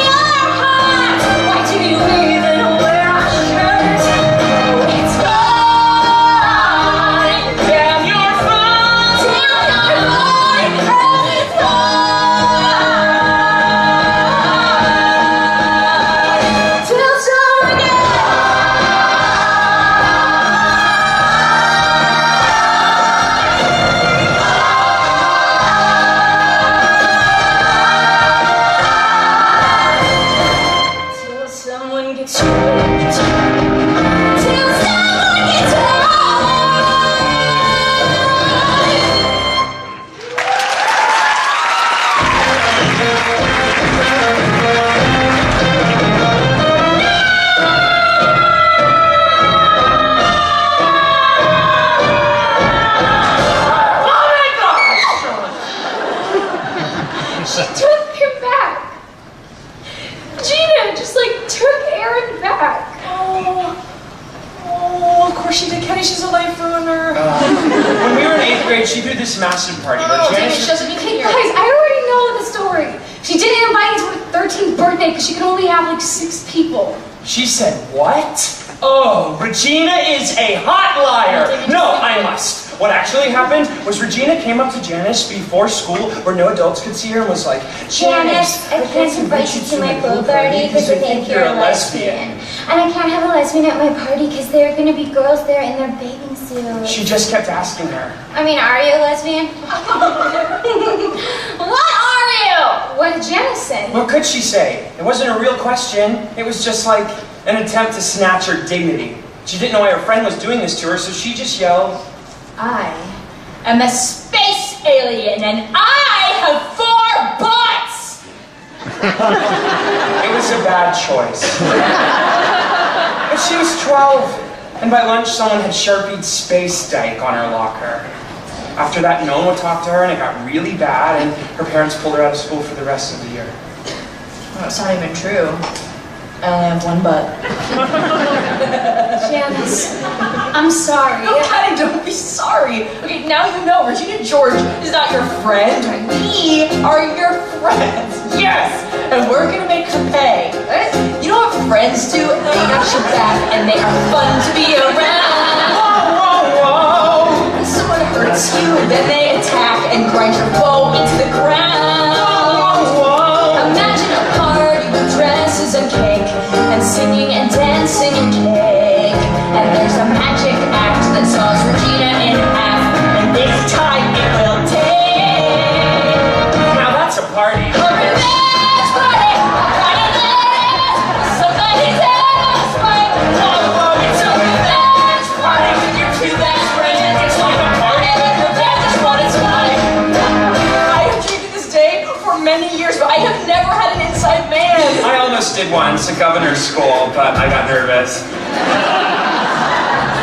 your heart. Why do you even wear a shirt? It's fine. Damn, you're fine. Damn, you're fine. And it's fine till someone gets till someone gets hurt. Till someone gets hurt. She took him back. Gina just like took Aaron back. Oh, of course she did. Kenny, she's a life ruiner. When we were in 8th grade, she threw this massive party. where Oh, Kenny, Janice- she doesn't Hey need guys, I already know the story. She didn't invite you to her 13th birthday because she could only have like 6 people. She said, what? Oh, Regina is a hot liar. No, I must. What actually happened was Regina came up to Janice before school where no adults could see her and was like, Janice, I can't invite you to my pool party because I think you're a lesbian. And I can't have a lesbian at my party because there are going to be girls there in their bathing suits. She just kept asking her. I mean, are you a lesbian? What are you? What did Janice say? What could she say? It wasn't a real question. It was just like an attempt to snatch her dignity. She didn't know why her friend was doing this to her, so she just yelled, I am a space alien and I have 4 butts! it was a bad choice. But she was 12, and by lunch someone had Sharpied Space Dyke on her locker. After that, no one would talk to her, and it got really bad, and her parents pulled her out of school for the rest of the year. Well, it's not even true. I only have 1 butt. Janice, I'm sorry. Okay, don't be sorry. Okay, now you know Regina George is not your friend. We are your friends. Yes! And we're gonna make her pay. You know what friends do? They got your back and they are fun to be around. Whoa, whoa, whoa! Someone hurts you and then they attack and grind your bow into the ground. Imagine a party with dresses and cake and singing and dancing and cake. And there's a magic act that saws Regina in half, and this time it will take. Now that's a party. A revenge party! Somebody's ass fight! Whoa, it's a revenge party with your 2 best friends. It's like a party with revenge is what it's like. I have dreamed of this day for many years, but I have never had an inside man. I almost did once at governor's school, but I got nervous.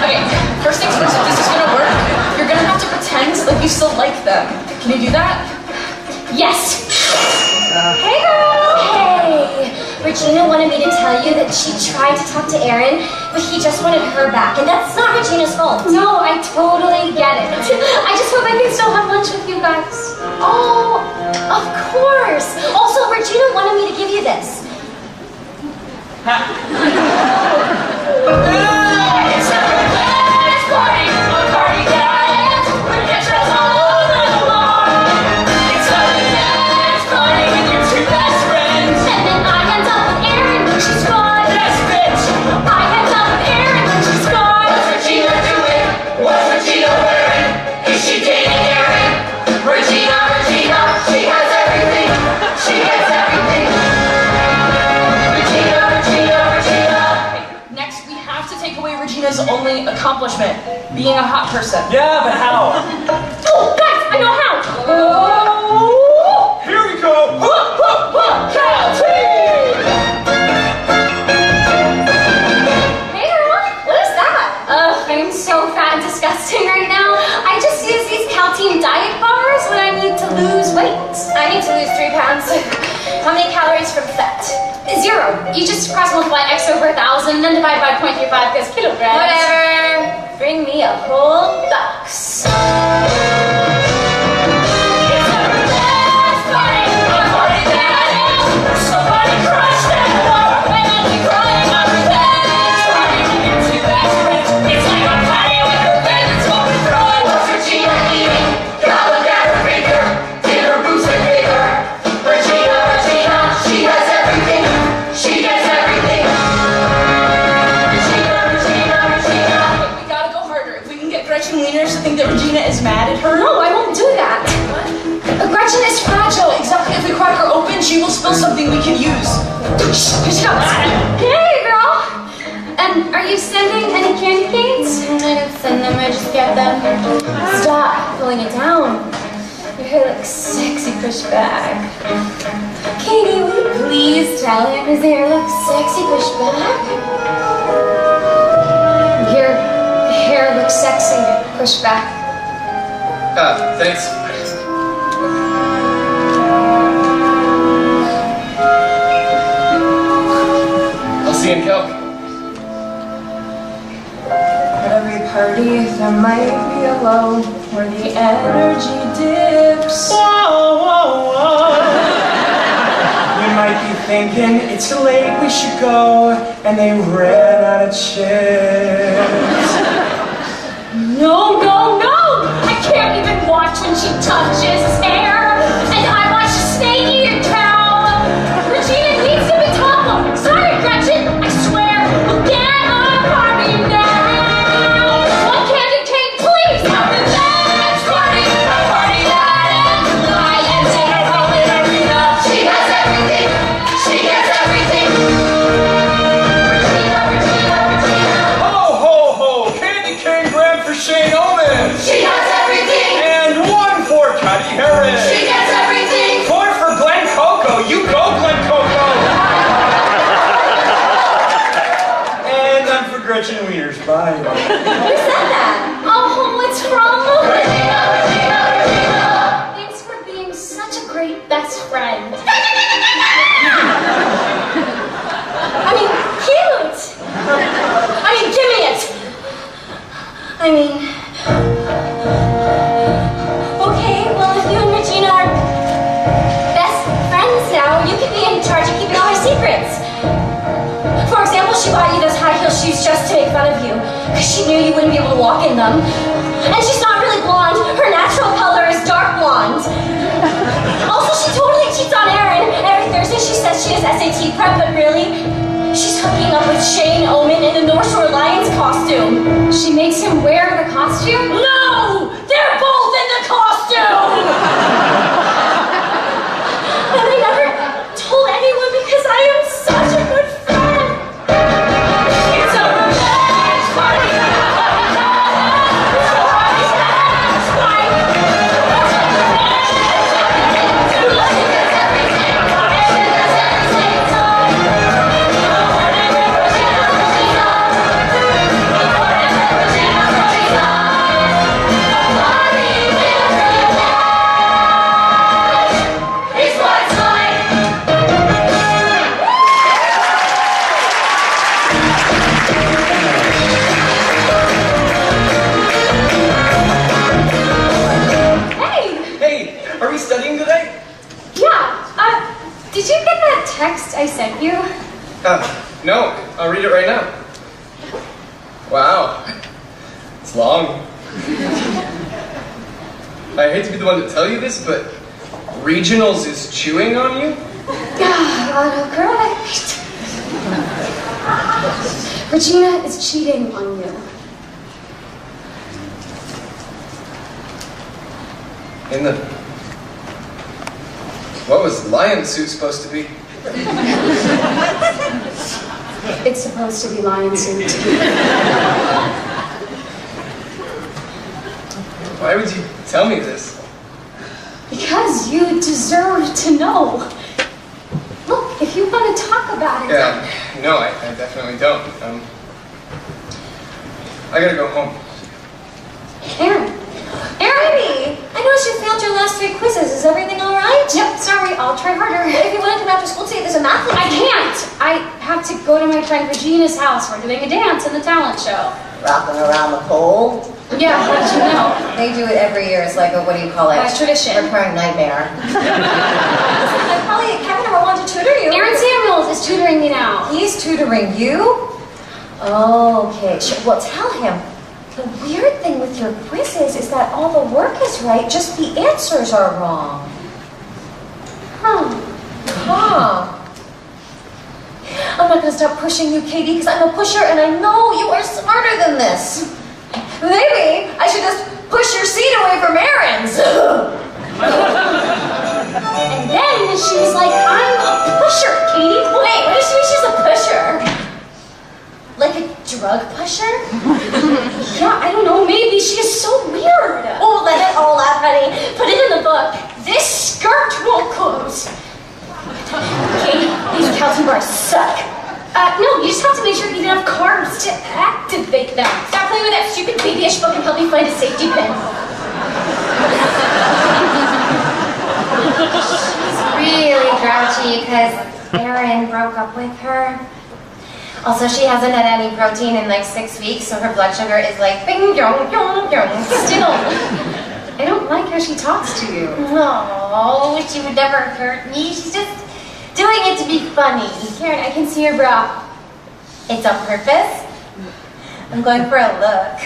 Okay, first things first, if this is gonna work, you're gonna have to pretend like you still like them. Can you do that? Yes. Hey girl! Hey! Regina wanted me to tell you that she tried to talk to Aaron, but he just wanted her back, and that's not Regina's fault. No, I totally get it. I just hope I can still have lunch with you guys. Oh, of course! Also, Regina wanted me to give you this. It's a revenge party, a party that ends with pictures all over the lawn. It's a revenge party with your 2 best friends. And then I end up with Erin when she's gone. Yes, bitch! I end up with Erin when she's gone. What's Regina doing? What's Regina wearing? Is she dating Aaron? Regina, Regina, she has everything. She has everything. Regina, Regina, Regina. Next, we have to take away Regina's only accomplishment, being a hot person. Yeah, but how? Oh, guys, I know how. Oh! Here we go! Hey, girl. What is that? I'm so fat and disgusting right now. I just use these Caltein diet bars when I need to lose weight. I need to lose 3 pounds. How many calories from fat? 0. You just cross multiply x over 1,000, then divide by 0.35 because kilograms. Whatever. Bring me a whole box. Regina is mad at her? No, I won't do that. Gretchen is fragile. Exactly. If we crack her open, she will spill something we can use. She got Hey, girl. And are you sending any candy canes? I don't send them, I just get them. Stop pulling it down. Your hair looks sexy pushed back. Katie, will you please tell him his hair looks sexy pushed back? Your hair looks sexy. Push back. Thanks. I'll see you in Kelk. At every party, there might be a low where the energy dips. Whoa, whoa, whoa. You might be thinking it's late, we should go, and they ran out of chips. No, no, no! I can't even watch when she touches his hair. And I watch a snake eat a cow. Regina needs to be toppled. Sorry, Gretchen. I swear. We'll get our party now. One candy cane, please. A revenge party, a party that ends with I and in a rolling arena. She Bye. Who said that? Oh, it's from Regina. Thanks for being such a great best friend. I mean, cute. I mean, give me it. I mean, okay, well, if you and Regina are best friends now, you could be in charge of keeping all her secrets. For example, she bought you those high heel shoes just to make fun of you, because she knew you wouldn't be able to walk in them. And she's not really blonde. Her natural color is dark blonde. Also, she totally cheats on Erin. Every Thursday she says she has SAT prep, but really, she's hooking up with Shane Omen in the North Shore Lions costume. She makes him wear the costume? No! They're both in the costume! And I never told anyone because I am such a good friend. It's a revenge party! Are we studying today? Yeah. Did you get that text I sent you? No. I'll read it right now. Wow. It's long. I hate to be the one to tell you this, but regionals is chewing on you? Autocorrect. Regina is cheating on you. In the... What was lion suit supposed to be? It's supposed to be lion suit. Why would you tell me this? Because you deserve to know. Look, if you want to talk about it. Yeah, no, I definitely don't. I gotta go home. Erin. Baby, I noticed you failed your last 3 quizzes. Is everything all right? Yep, sorry, I'll try harder. If you want to come after school today, there's a math lesson. I can't. I have to go to my friend Regina's house. We're doing a dance in the talent show. Rocking around the pole. Yeah, how did you know? They do it every year. It's like a, what do you call it? Tradition. Recurring nightmare. Probably Kevin or want to tutor you. Aaron Samuels is tutoring me now. He's tutoring you? Okay, sure. Well, tell him. The weird thing with your quizzes is that all the work is right, just the answers are wrong. Huh. I'm not gonna stop pushing you, Katie, because I'm a pusher and I know you are smarter than this. Maybe I should just push your seat away from Aaron's. And then she was like, I'm a pusher, Katie. Wait, what does she mean she's a pusher? Like a drug pusher? Yeah, I don't know, maybe. She is so weird. Oh, let it all out, honey. Put it in the book. This skirt won't close. Katie, these calcium bars suck. No, you just have to make sure you eat enough carbs to activate them. Stop playing with that stupid babyish book and help me find a safety pin. She's really grouchy because Aaron broke up with her. Also, she hasn't had any protein in like 6 weeks, so her blood sugar is like bing yong yong yong. Still, I don't like how she talks to you. no, she would never hurt me. She's just doing it to be funny. Karen, I can see your bra. It's on purpose. I'm going for a look.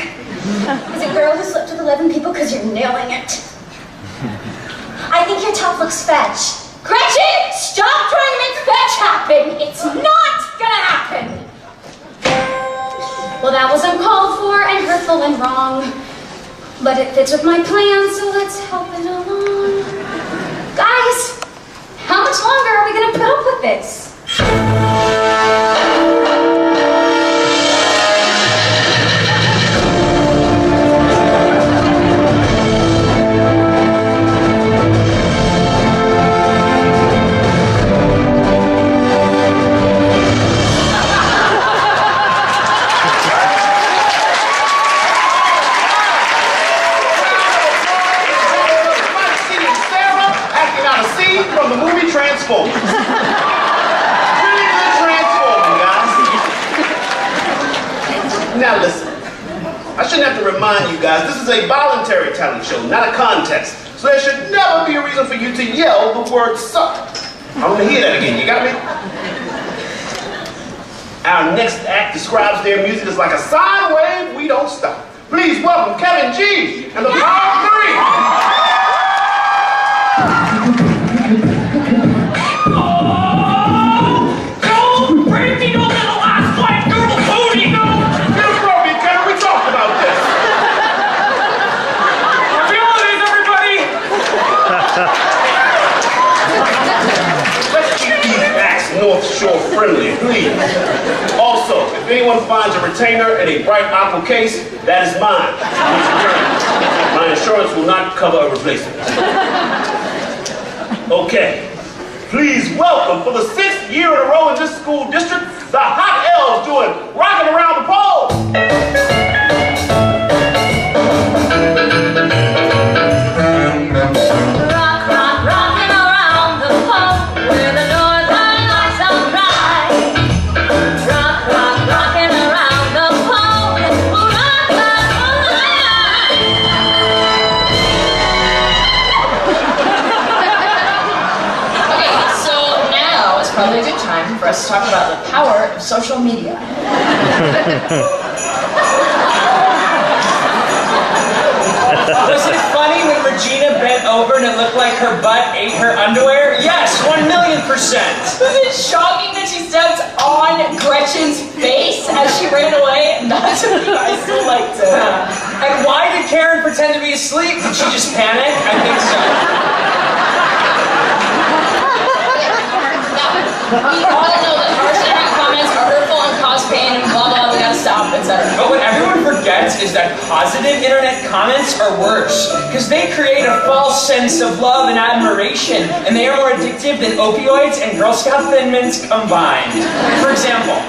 Is a girl who slept with 11 people because you're nailing it. I think your top looks fetch. Gretchen, stop trying to make fetch happen. It's not gonna happen. Well, that was uncalled for and hurtful and wrong. But it fits with my plan, so let's help it along. Guys, how much longer are we gonna put up with this? Transformers. Really good Transformers, guys. Now listen, I shouldn't have to remind you guys, this is a voluntary talent show, not a contest. So there should never be a reason for you to yell the word suck. I want to hear that again, you got me? Our next act describes their music as like a sine wave, we don't stop. Please welcome Kevin G and the Power of Three. Don't break me over the last white girl booty, no! You broke me, Kevin, we talked about this. Happy holidays, everybody! Let's keep these acts North Shore friendly, please. Also, if anyone finds a retainer in a bright aqua case, that is mine. Please return it. My insurance will not cover a replacement. Okay. Please welcome for the 6th year in a row in this school district, the Hot Elves doing Rockin' Around the Pole. Rock, rock, rocking around the pole where the northern lights are bright. Rock, rock, rocking around the pole. Rock, rock, all night. Okay, so now is probably a good time for us to talk about the power of social media. Was it funny when Regina bent over and it looked like her butt ate her underwear? Yes, 1,000,000%. Was it shocking that she stepped on Gretchen's face as she ran away? That's what I still liked it. And why did Karen pretend to be asleep? Did she just panic? I think so. We all know that harsh internet comments are hurtful and cause pain and blah blah, we gotta stop, etc. But what everyone forgets is that positive internet comments are worse, because they create a false sense of love and admiration, and they are more addictive than opioids and Girl Scout Thin Mints combined. For example,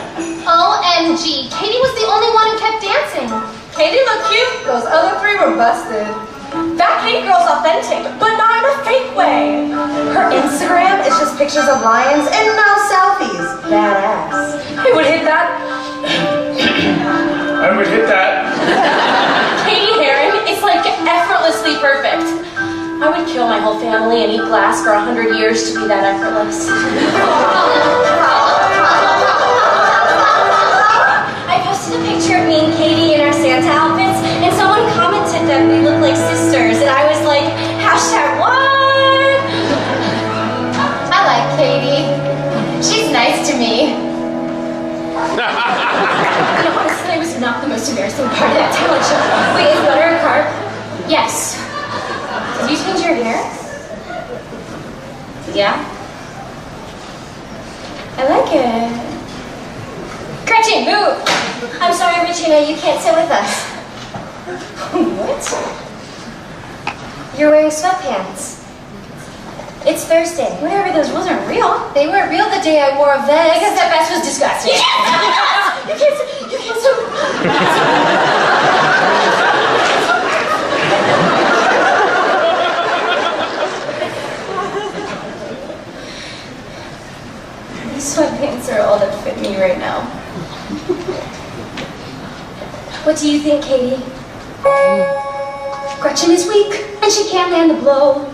OMG, Katie was the only one who kept dancing. Katie looked cute. Those other three were busted. That Katie girl's authentic, but not in a fake way. Her Instagram is just pictures of lions and no selfies. Badass. Who would hit that? I would hit that. Katie Heron is like effortlessly perfect. I would kill my whole family and eat glass for 100 years to be that effortless. I posted a picture of me and Katie in our Santa outfits, and someone commented that we look like sisters, and I was like, #what? I like Katie. She's nice to me. No, honestly, I was not the most embarrassing part of that talent show. Wait, is butter a carb? Yes. Did you change your hair? Yeah? I like it. Gretchen, move! I'm sorry, Regina, you can't sit with us. What? You're wearing sweatpants. It's Thursday. Whatever, those wasn't real. They weren't real the day I wore a vest. Because that vest was disgusting. You can't These sweatpants are all that fit me right now. What do you think, Katie? Gretchen is weak, and she can't land the blow.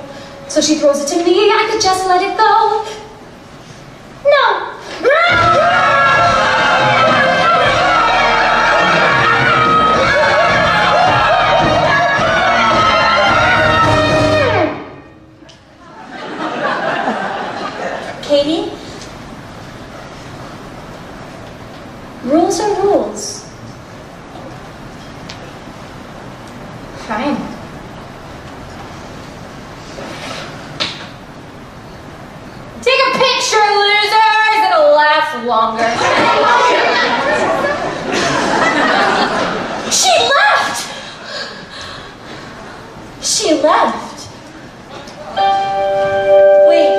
So she throws it to me, I could just let it go. No! Katie? Rules are rules. Fine. Take a picture, losers! It'll last longer. She left! She left. Wait,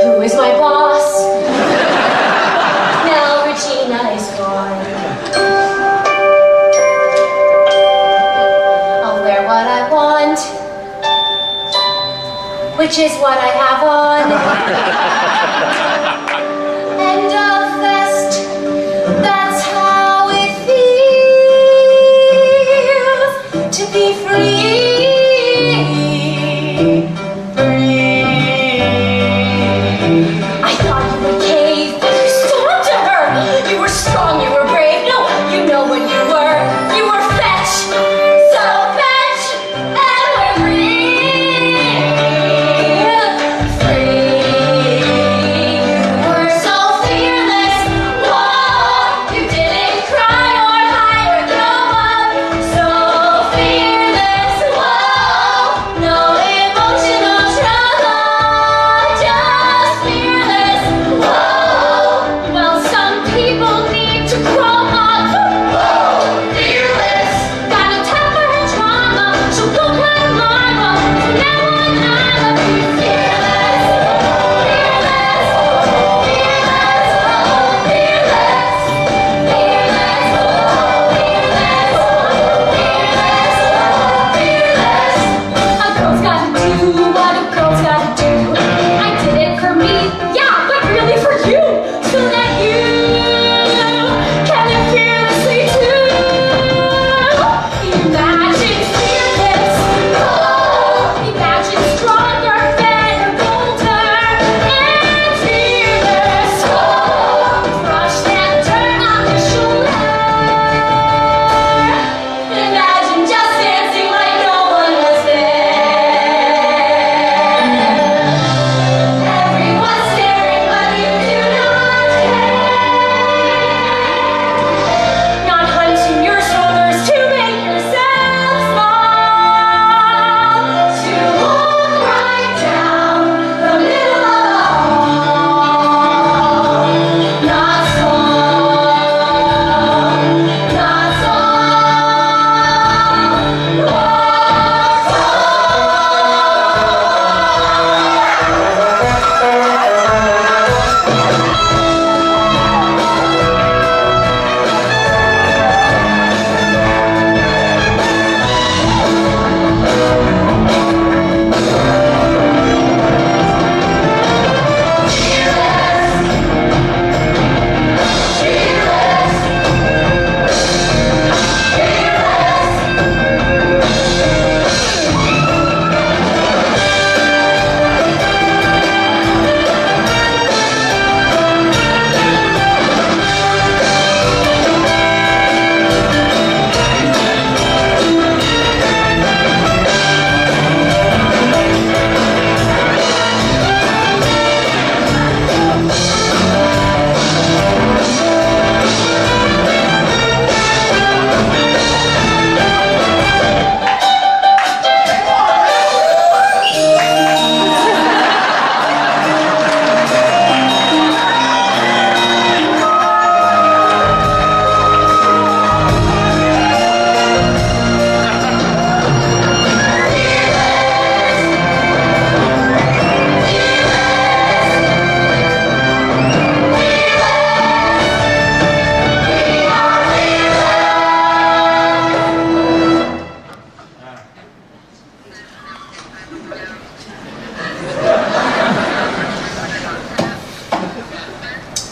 who is my boss? Now Regina is gone. I'll wear what I want. which is what I have on. And a vest, that's how it feels to be free. I thought you would cave, but you stood up to her. You were strong, you were brave. No, you know what you were. You were fetch, so fetch, and we're free. Free. You were so fearless. Whoa, you didn't cry or hide or throw up. So fearless. Whoa, no emotional trauma. Just fearless. Whoa, well, some people need to grow up. Whoa, fearless. Got no time for her drama. She'll go cry tomorrow. From now on, I'ma be fearless. Fearless. Fearless. Fearless. Fearless. A girl's gotta do what a girl's gotta do. I did it for me, yeah, but really for you, so that you can live fearlessly too. Imagine fearless, oh, imagine stronger, better, bolder, and fearless. Oh, brush that dirt off your shoulder. Imagine just dancing like no one was there. Everyone's staring, but you do not care. Not hunching your shoulders to make yourself small. To walk right down the middle of the hall. Not small, not small. Walk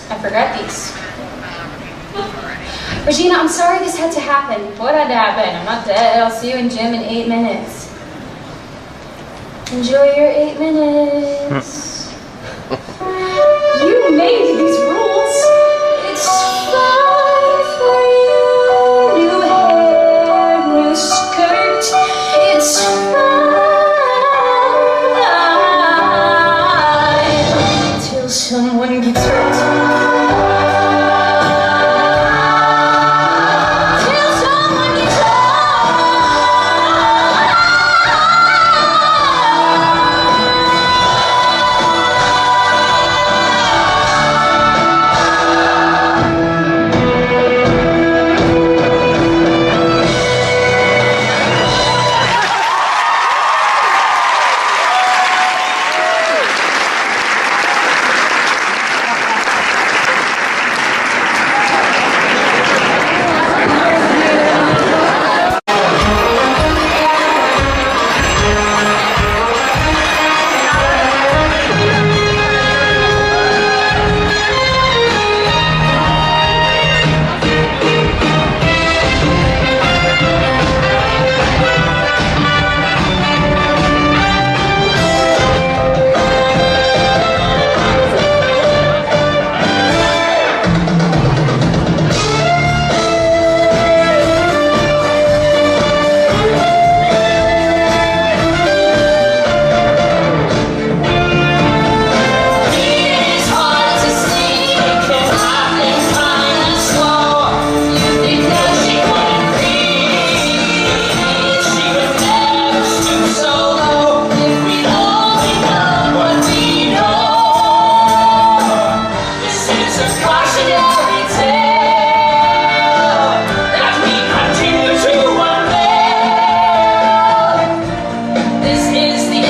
I forgot these. Regina, I'm sorry this had to happen. What had to happen? I'm not dead. I'll see you in gym in 8 minutes. Enjoy your 8 minutes. You made these rules. It's fine for you. New hair, new skirt. It's fine. Till someone gets hurt.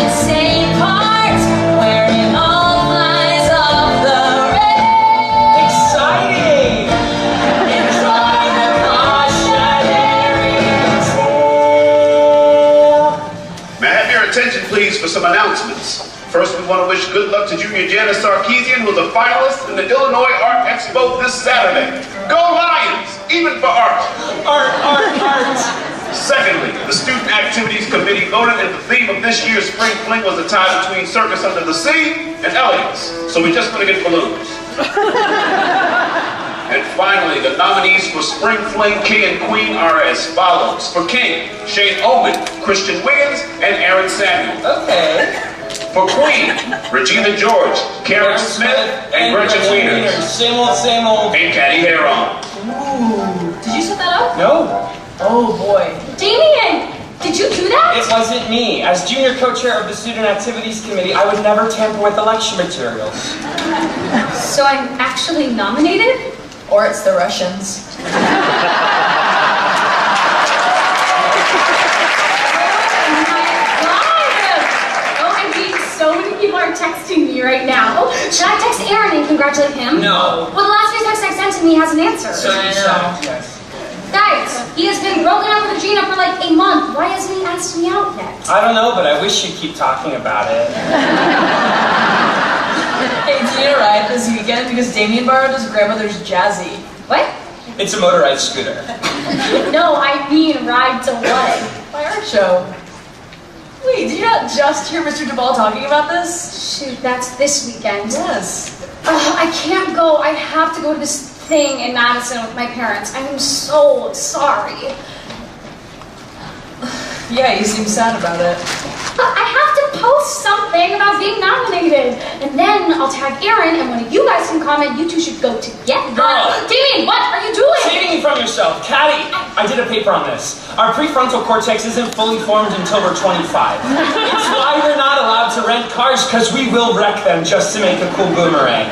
insane part where it all flies off the rails. Exciting! Enjoy the cautionary tale. May I have your attention, please, for some announcements. First, we want to wish good luck to Junior Janice Sarkeesian, who's a finalist in the Illinois Art Expo this Saturday. Go Lions, even for art. Art. Secondly, the Student Activities Committee voted that the theme of this year's Spring Fling was a tie between Circus Under the Sea and Elliot's. So we're just going to get balloons. And finally, the nominees for Spring Fling King and Queen are as follows. For King, Shane Owen, Christian Wiggins, and Aaron Samuel. Okay. For Queen, Regina George, Karen Smith, and Gretchen Wieners. Same old. And Caddy Heron. Ooh, did you set that up? No, Oh boy. Damien, did you do that? it wasn't me. As junior co-chair of the Student Activities Committee, I would never tamper with the lecture materials. So I'm actually nominated? Or it's the Russians. So many people are texting me right now. Should I text Aaron and congratulate him? No. Well, the last few texts I sent him, he hasn't answered. So you said, yes. Guys, he has been broken up with Regina for like a month. Why hasn't he asked me out yet? I don't know, but I wish you'd keep talking about it. Hey, do you need a ride this weekend? Because Damien borrowed his grandmother's Jazzy. What? It's a motorized scooter. No, I mean ride to what? My art show. Wait, did you not just hear Mr. Duvall talking about this? Shoot, that's this weekend. Yes. I can't go. I have to go to this thing in Madison with my parents. I'm so sorry. Yeah, you seem sad about it. But I have to post something about being nominated. And then I'll tag Aaron, and one of you guys can comment. You two should go together. Girl! Damien, what are you doing? Saving you from yourself. Caddy, I did a paper on this. Our prefrontal cortex isn't fully formed until we're 25. It's why we're not allowed to rent cars, because we will wreck them just to make a cool boomerang.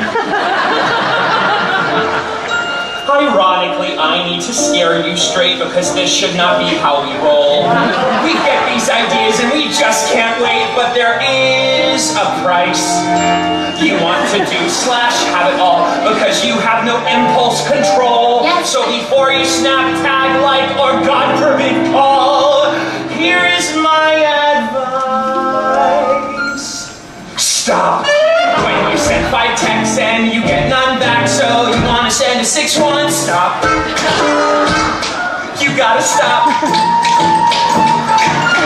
Ironically, I need to scare you straight because this should not be how we roll. We get these ideas and we just can't wait, but there is a price. You want to do / have it all because you have no impulse control. Yes. So before you snap, tag, like, or God forbid call, here is my advice. Stop. When you send 5 texts and you get none back, so you want to send a 6th one, stop. You gotta stop.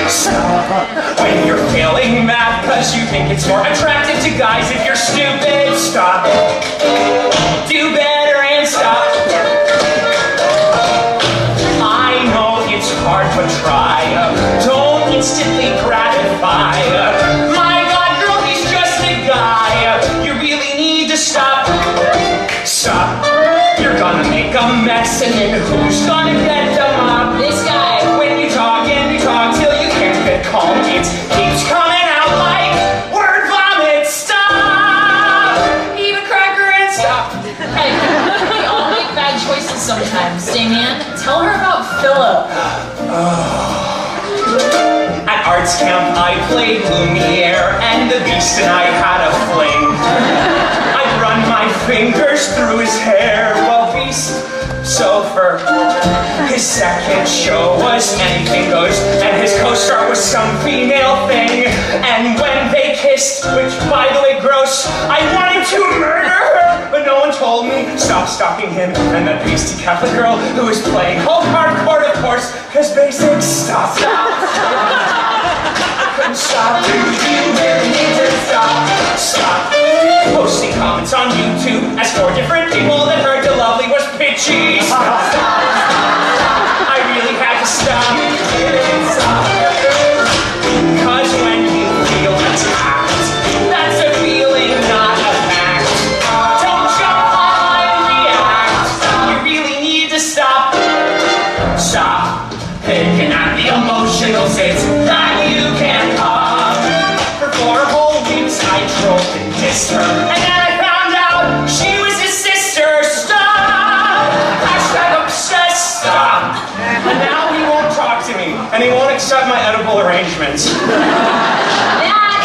Stop. When you're failing math because you think it's more attractive to guys if you're stupid, stop. Do better and stop. I know it's hard, but try. Don't instantly gratify. My God, girl, he's just a guy. You really need to stop. Stop. You're gonna make a mess, and then who's gonna get the mop? This guy. When you talk and you talk till you can't get calm, it keeps coming out like word vomit. Stop. Eat a cracker and stop. Hey, we all make bad choices sometimes. Damien, tell her about Philip. At arts camp, I played Lumiere, and the Beast and I had a fling. I'd run my fingers through his hair while Beast for his second show was Anything Goes, and his co-star was some female thing. And when they kissed, which by the way gross, I wanted to murder her, but no one told me. Stop stalking him and that pasty Catholic girl who was playing whole hardcore, of course, because basics. Stop. I couldn't stop. You really need to stop. Posting comments on YouTube as 4 different people that heard the lovely was pitchy. Stop. I really had to stop. Because when you feel attacked, that's a feeling, not a fact. Don't jump on and react. You really need to stop. Stop picking at the emotional zits that you can't pop. For 4 whole weeks I trolled and dissed her, and then I found out she was his sister. Stop! Hashtag obsessed. Stop! And now he won't talk to me, and he won't accept my edible arrangements. That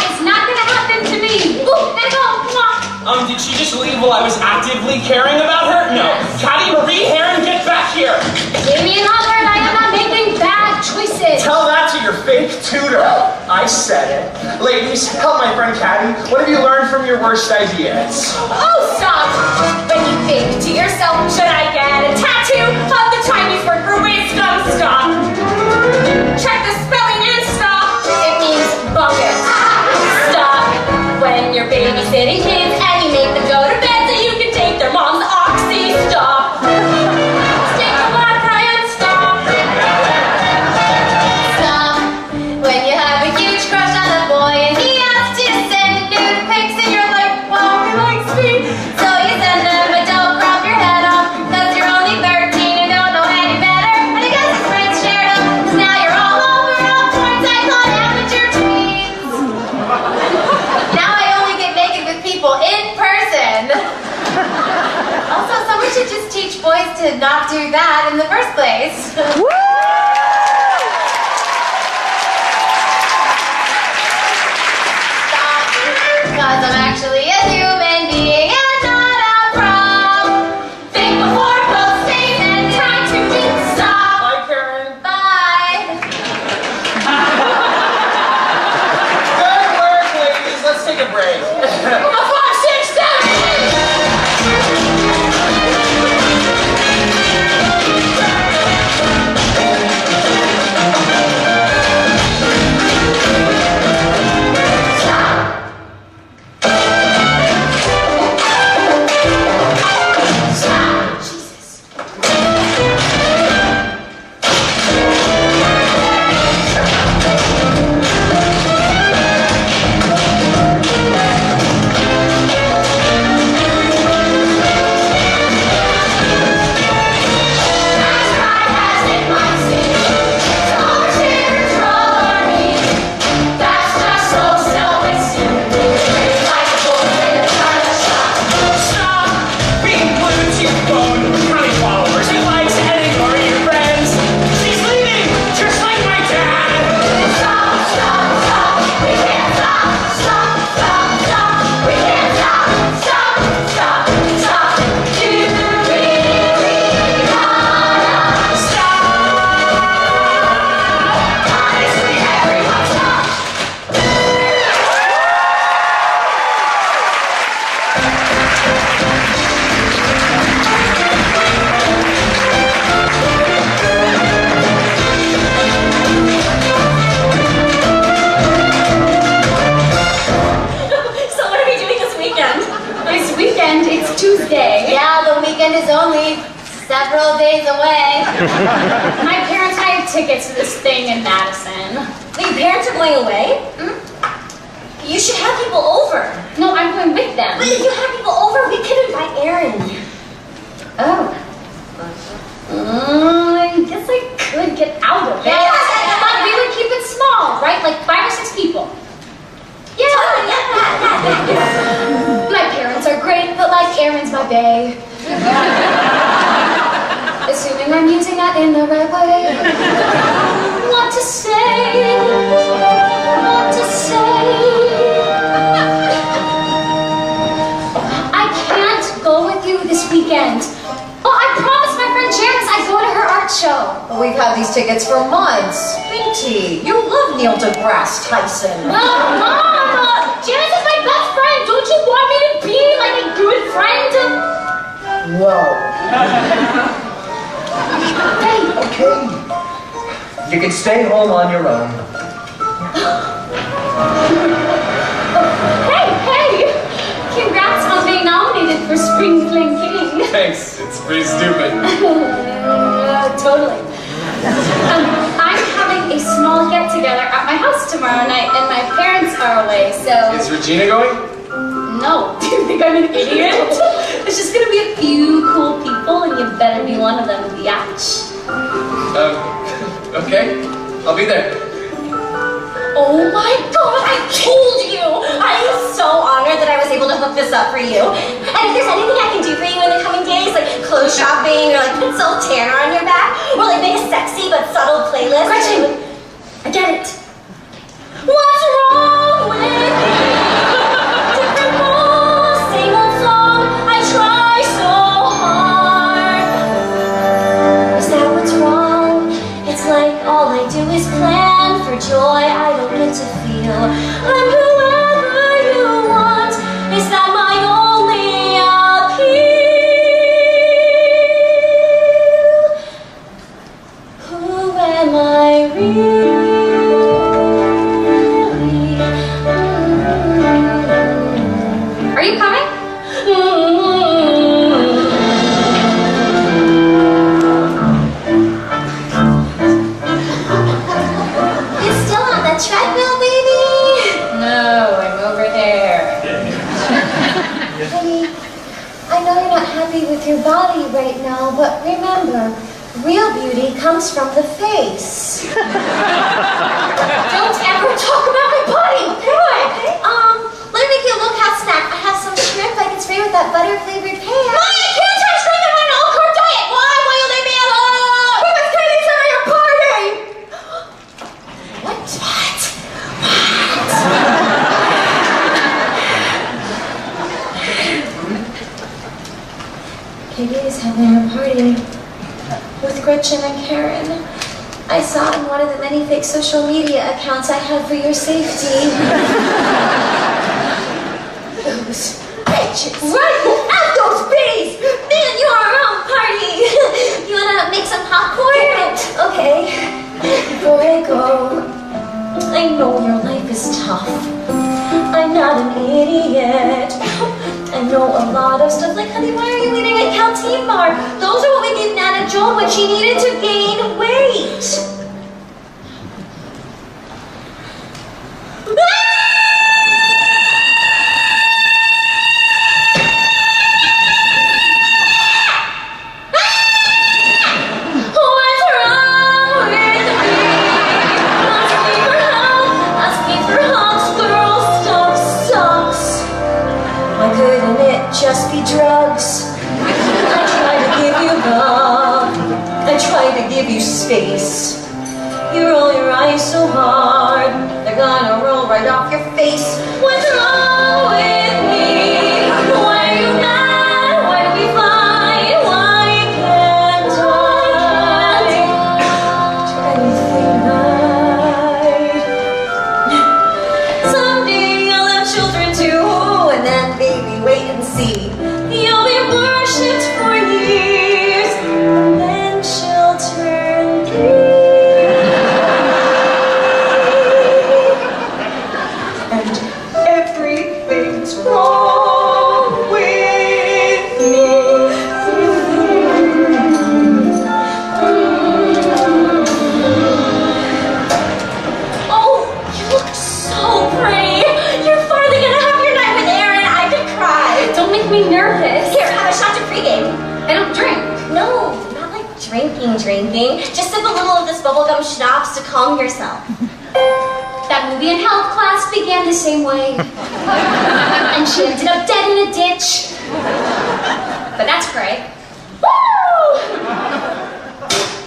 caring about her? No. Caddy Marie Heron, get back here. Damien Allard, I am not making bad choices. Tell that to your fake tutor. I said it. Ladies, help my friend Caddy. What have you learned from your worst ideas? Oh, stop! When you think to yourself, should I get a tattoo of the Chinese word for wisdom? Stop! Check the spelling and stop! It means bucket. Stop! When you're babysitting kids and you make them go to bed so you can take their mom's oxy. Stop! Stick to black cry and stop! Stop! When you have a huge crush on a boy and he asks you to send nude pics and you're like, wow, he likes me. So you send him, but don't crop your head off, cause you're only 13 and don't know any better. And I guess his friends shared him, cause now you're all over all points I call amateur tweens. Now I only get naked with people in person. Also, someone should just teach boys to not do that in the first place. Because I'm actually a human being and not a prop. Think before posting and try to stop. Bye, Karen. Bye. Good work, ladies. Let's take a break. 5, 6, 7 days away. My parents hired tickets to this thing in Madison. Wait, your parents are going away? Hmm? You should have people over. No, I'm going with them. But if you have people over, we could invite Aaron. Oh. I guess I could get out of it. Yeah. But we would keep it small, right? Like 5 or 6 people. Yeah. My parents are great, but like Aaron's my bae. Assuming I'm using that in the right way. What to say? What to say? I can't go with you this weekend. Well, I promised my friend Janice I'd go to her art show. Well, we've had these tickets for months. Sweetie, you love Neil deGrasse Tyson. Well, Mom, Janice is my best friend. Don't you want me to be like a good friend? Whoa. Okay. You can stay home on your own. Hey! Congrats on being nominated for Spring Fling King. Thanks. It's pretty stupid. Totally. I'm having a small get-together at my house tomorrow night, and my parents are away, so... Is Regina going? No. Do you think I'm an idiot? It's just gonna be a few cool people, and you better be one of them, biatch. Okay. I'll be there. Oh my god, I told you! I am so honored that I was able to hook this up for you. And if there's anything I can do for you in the coming days, like clothes shopping, or like put some tanner on your back, or like make a sexy but subtle playlist. Gretchen! I get it. What's wrong with me? Different mood, same old song, I try so happy with your body right now, but remember, real beauty comes from the face. Don't ever talk about my body, okay? Let me make you a little cat snack. I have some shrimp I can spray with that butter-flavored pan. Mommy, I can't have shrimp on an all-carb diet. Why? Will you leave me alone? Because Katie's having a party! What? Katie is having her party with Gretchen and Karen. I saw in one of the many fake social media accounts I had for your safety. Those bitches. Right! Out those bees! Man, you are our own party! You wanna make some popcorn? Okay. Before I go, I know your life is tough. I'm not an idiot. I know a lot of stuff. Like, honey, why are you eating at Canteen Bar? Those are what we gave Nana Joan when she needed to gain weight. Just be drugs. I try to give you love. I try to give you space. You roll your eyes so hard, they're gonna roll right off your face. What's wrong with me? Why are you mad? Why do we fight? Why can't I do anything right? Someday I'll have children too, and then baby, wait and see. You'll be worshipped for years, and then she'll turn 3. And everything's wrong with me. Oh, you look so pretty! You're finally gonna have your night with Aaron. I could cry. Don't make me nervous. Here, have a shot to pregame. I don't drink. No, not like drinking. Just sip a little of this bubblegum schnapps to calm yourself. That movie in health class began the same way. And she ended up dead in a ditch. But that's great. Woo!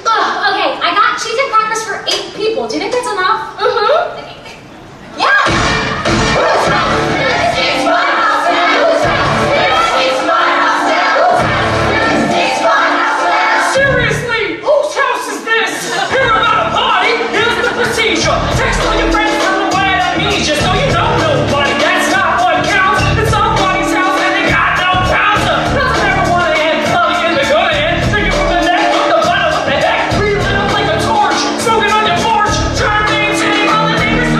Ugh, okay, I got cheese and crackers for 8 people. Do you think that's enough? Mm-hmm. Yeah! Seriously? Whose house is this? Hear about a party? Here's the procedure. Text all your friends from the way I need you so you don't know nobody. That's not what counts. It's somebody's house and they got no counter. Doesn't ever want to end, probably in the good end. Drinking from the neck, from the bottom of the heck. Breathing up like a torch. Smoking on your porch. Trying to maintain all the neighbors.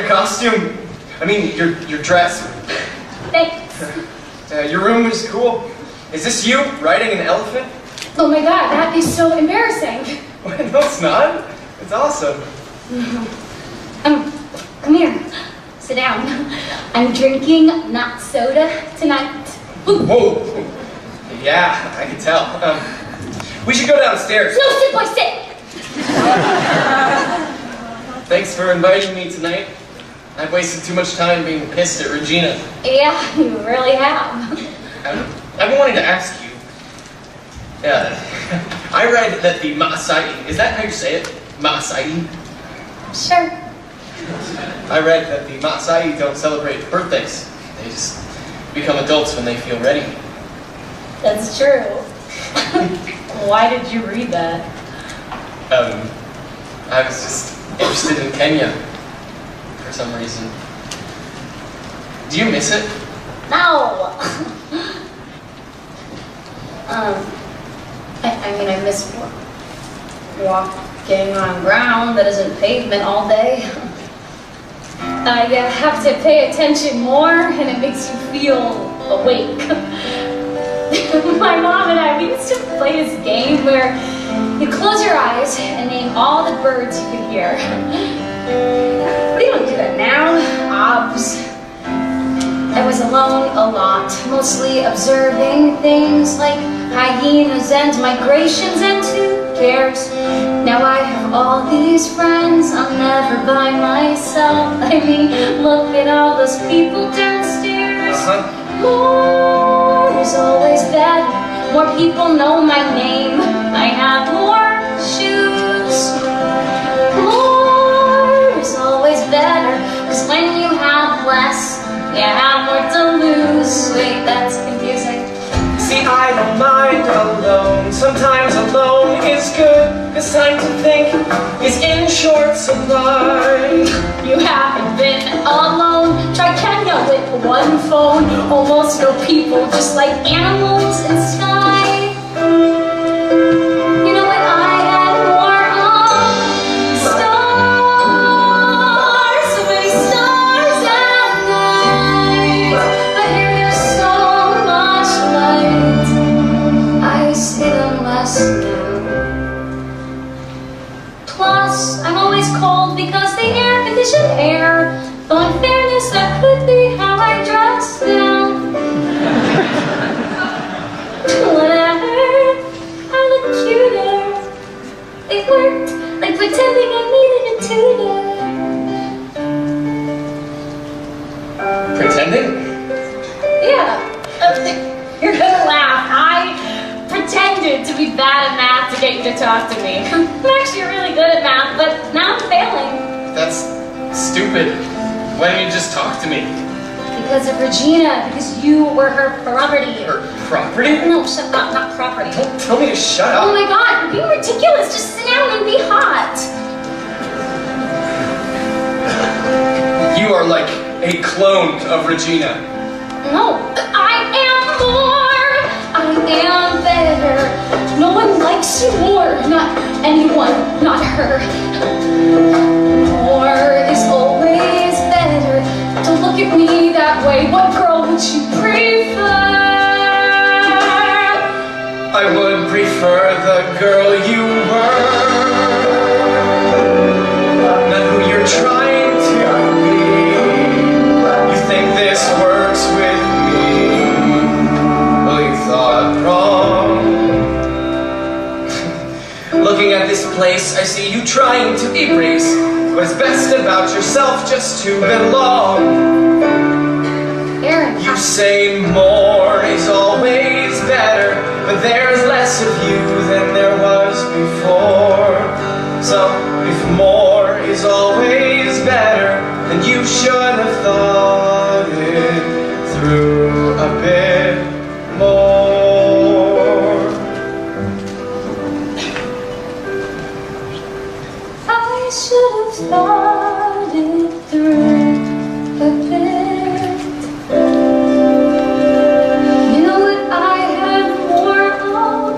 costume. I mean, your dress. Thanks. Your room is cool. Is this you riding an elephant? Oh my god, that'd be so embarrassing. No, it's not. It's awesome. Come here. Sit down. I'm drinking not soda tonight. Whoa. Yeah, I can tell. We should go downstairs. No, sit, boy, sit. Thanks for inviting me tonight. I've wasted too much time being pissed at Regina. Yeah, you really have. I've been wanting to ask you. I read that the Maasai, is that how you say it? Maasai? Sure. I read that the Maasai don't celebrate birthdays. They just become adults when they feel ready. That's true. Why did you read that? I was just interested in Kenya for some reason. Do you miss it? No. I mean, I miss walking on ground that isn't pavement all day. I have to pay attention more, and it makes you feel awake. My mom and I, we used to play this game where you close your eyes and name all the birds you could hear. We don't do that now. Obs. I was alone a lot, mostly observing things like hyenas and migrations, and who cares? Now I have all these friends, I'm never by myself. I mean, look at all those people downstairs. More is always better. More people know my name. I have more shoes. More is always better, 'cause when you have less, you have more to lose. Wait, that's confusing. See, I don't mind alone. Sometimes alone is good, 'cause time to think is in short supply. You haven't been alone. Try Kenya with one phone. Almost no people, just like animals in sky. You know what I had more of? Stars. So many stars at night. But here there's so much light. I see them less now. Plus, I'm always cold because the air conditioned air. Though in fairness, that could be how I dress now. Whatever, I look cuter. It worked, like pretending I needed a tutor. Pretending? Yeah, you're gonna laugh. I pretended to be bad at math to get you to talk to me. I'm actually really good at math, but now I'm failing. That's stupid. Why don't you just talk to me? Because of Regina, because you were her property. Her property? No, shut up, not property. Don't tell me to shut Oh up. my god, you're being ridiculous. Just sit down and be hot. You are like a clone of Regina. No, I am more. I am better. No one likes you more. Not anyone, not her. More is always better. Don't look at me that way. What girl would you prefer? I would prefer the girl you were. Not who you're trying to be. You think this works with me? Well, you thought wrong. Looking at this place, I see you trying to erase what's best about yourself just to belong. Aaron, You say more is always better, but there's less of you than there was before. So if more is always better, then you should have thought it through a bit more. I should have thought it through a bit. You know what I had more of?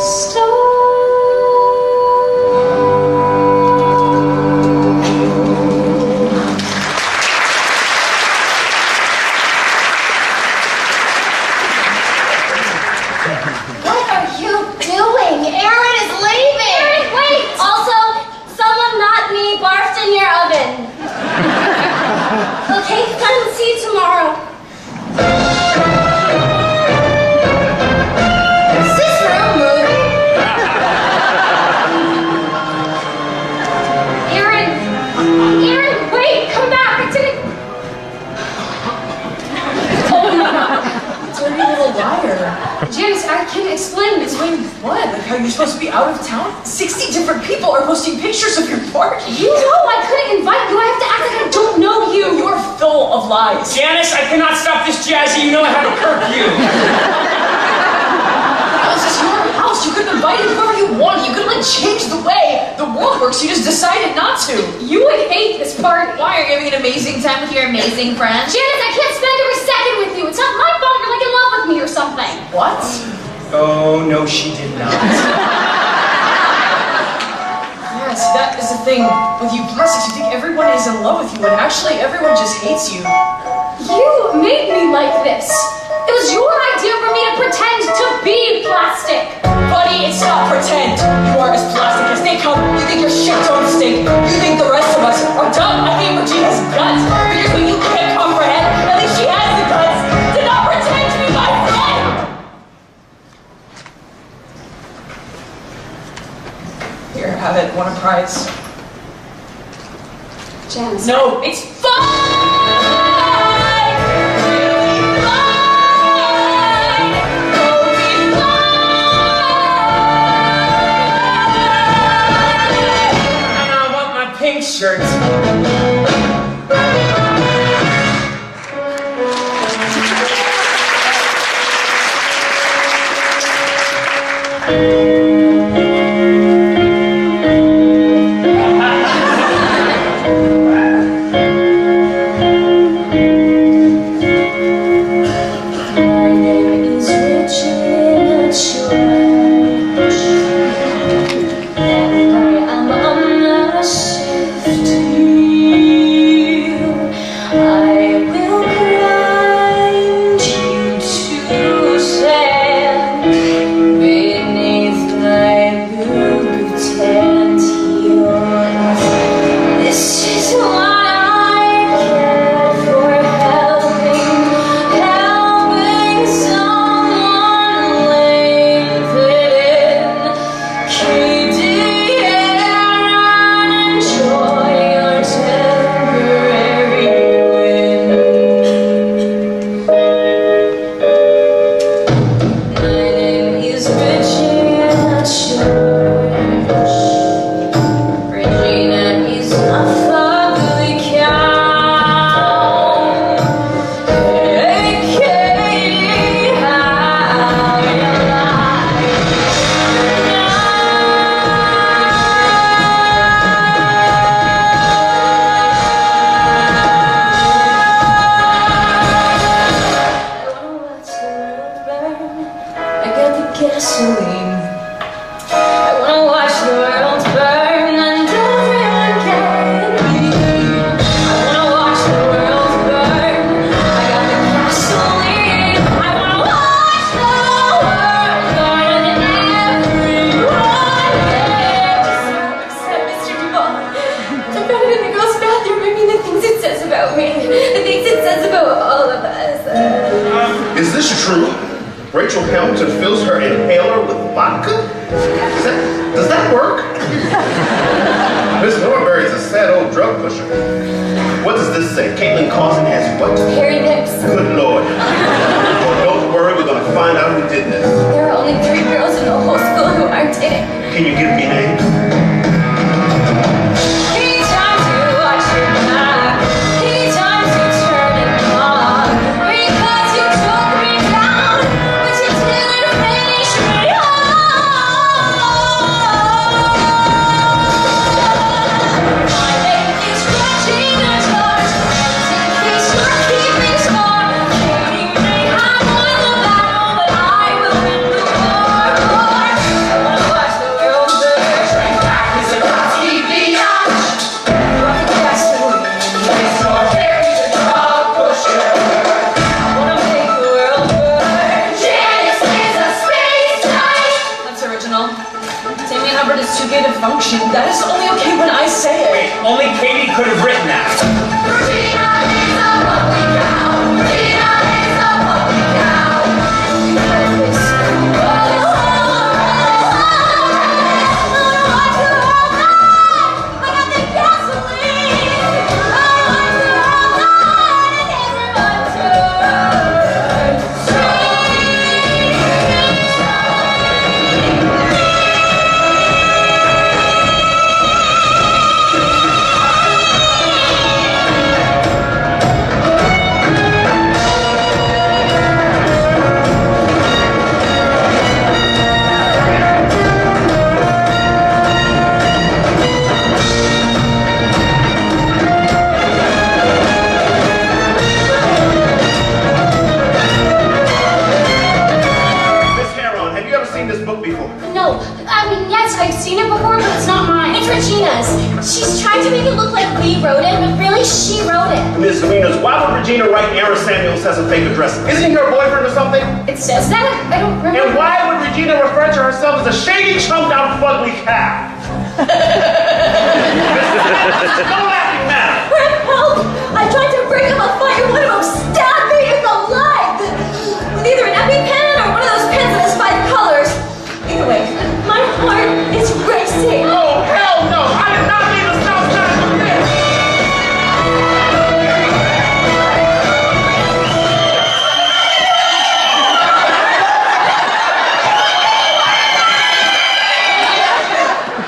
Stars. people are posting pictures of your party. You know I couldn't invite you. I have to act like I don't know you. You're full of lies. Janice, I cannot stop this jazzy. You know I have to curb you. This is your house. You could have invited whoever you wanted. You could have changed the way the world works. You just decided not to. You would hate this party. Why are you having an amazing time with your amazing friends? Janice, I can't spend every second with you. It's not my fault you're like in love with me or something. What? Oh, no, she did not. Yeah, see, that is the thing with you plastics. You think everyone is in love with you, when actually everyone just hates you. You made me like this. It was your idea for me to pretend to be plastic. Buddy, it's not pretend. You are as plastic as they come. You think your shit don't stink. You think the rest of us are dumb. I think Regina's guts. Because when you can't comprehend, at least she has the guts to not pretend to be my friend. Here, have it. Want a prize? Janice. No, it's fine! Pink shirt. That is only okay when I say it. Wait, only Katie could have written that. She's trying to make it look like we wrote it, but really she wrote it. Ms. Meninas, why would Regina write Aaron Samuels as a fake address? Isn't he her boyfriend or something? It says that? I don't remember. And why would Regina refer to herself as a shady, chunked-out, fugly calf? No laughing matter. Friend, help! I tried to break up a fight and one of them stabbed me in the leg! With either an EpiPen or one of those pens that has 5 colors. Either way, my heart is racing. Oh, hell no! I did not mean to stop trying to this!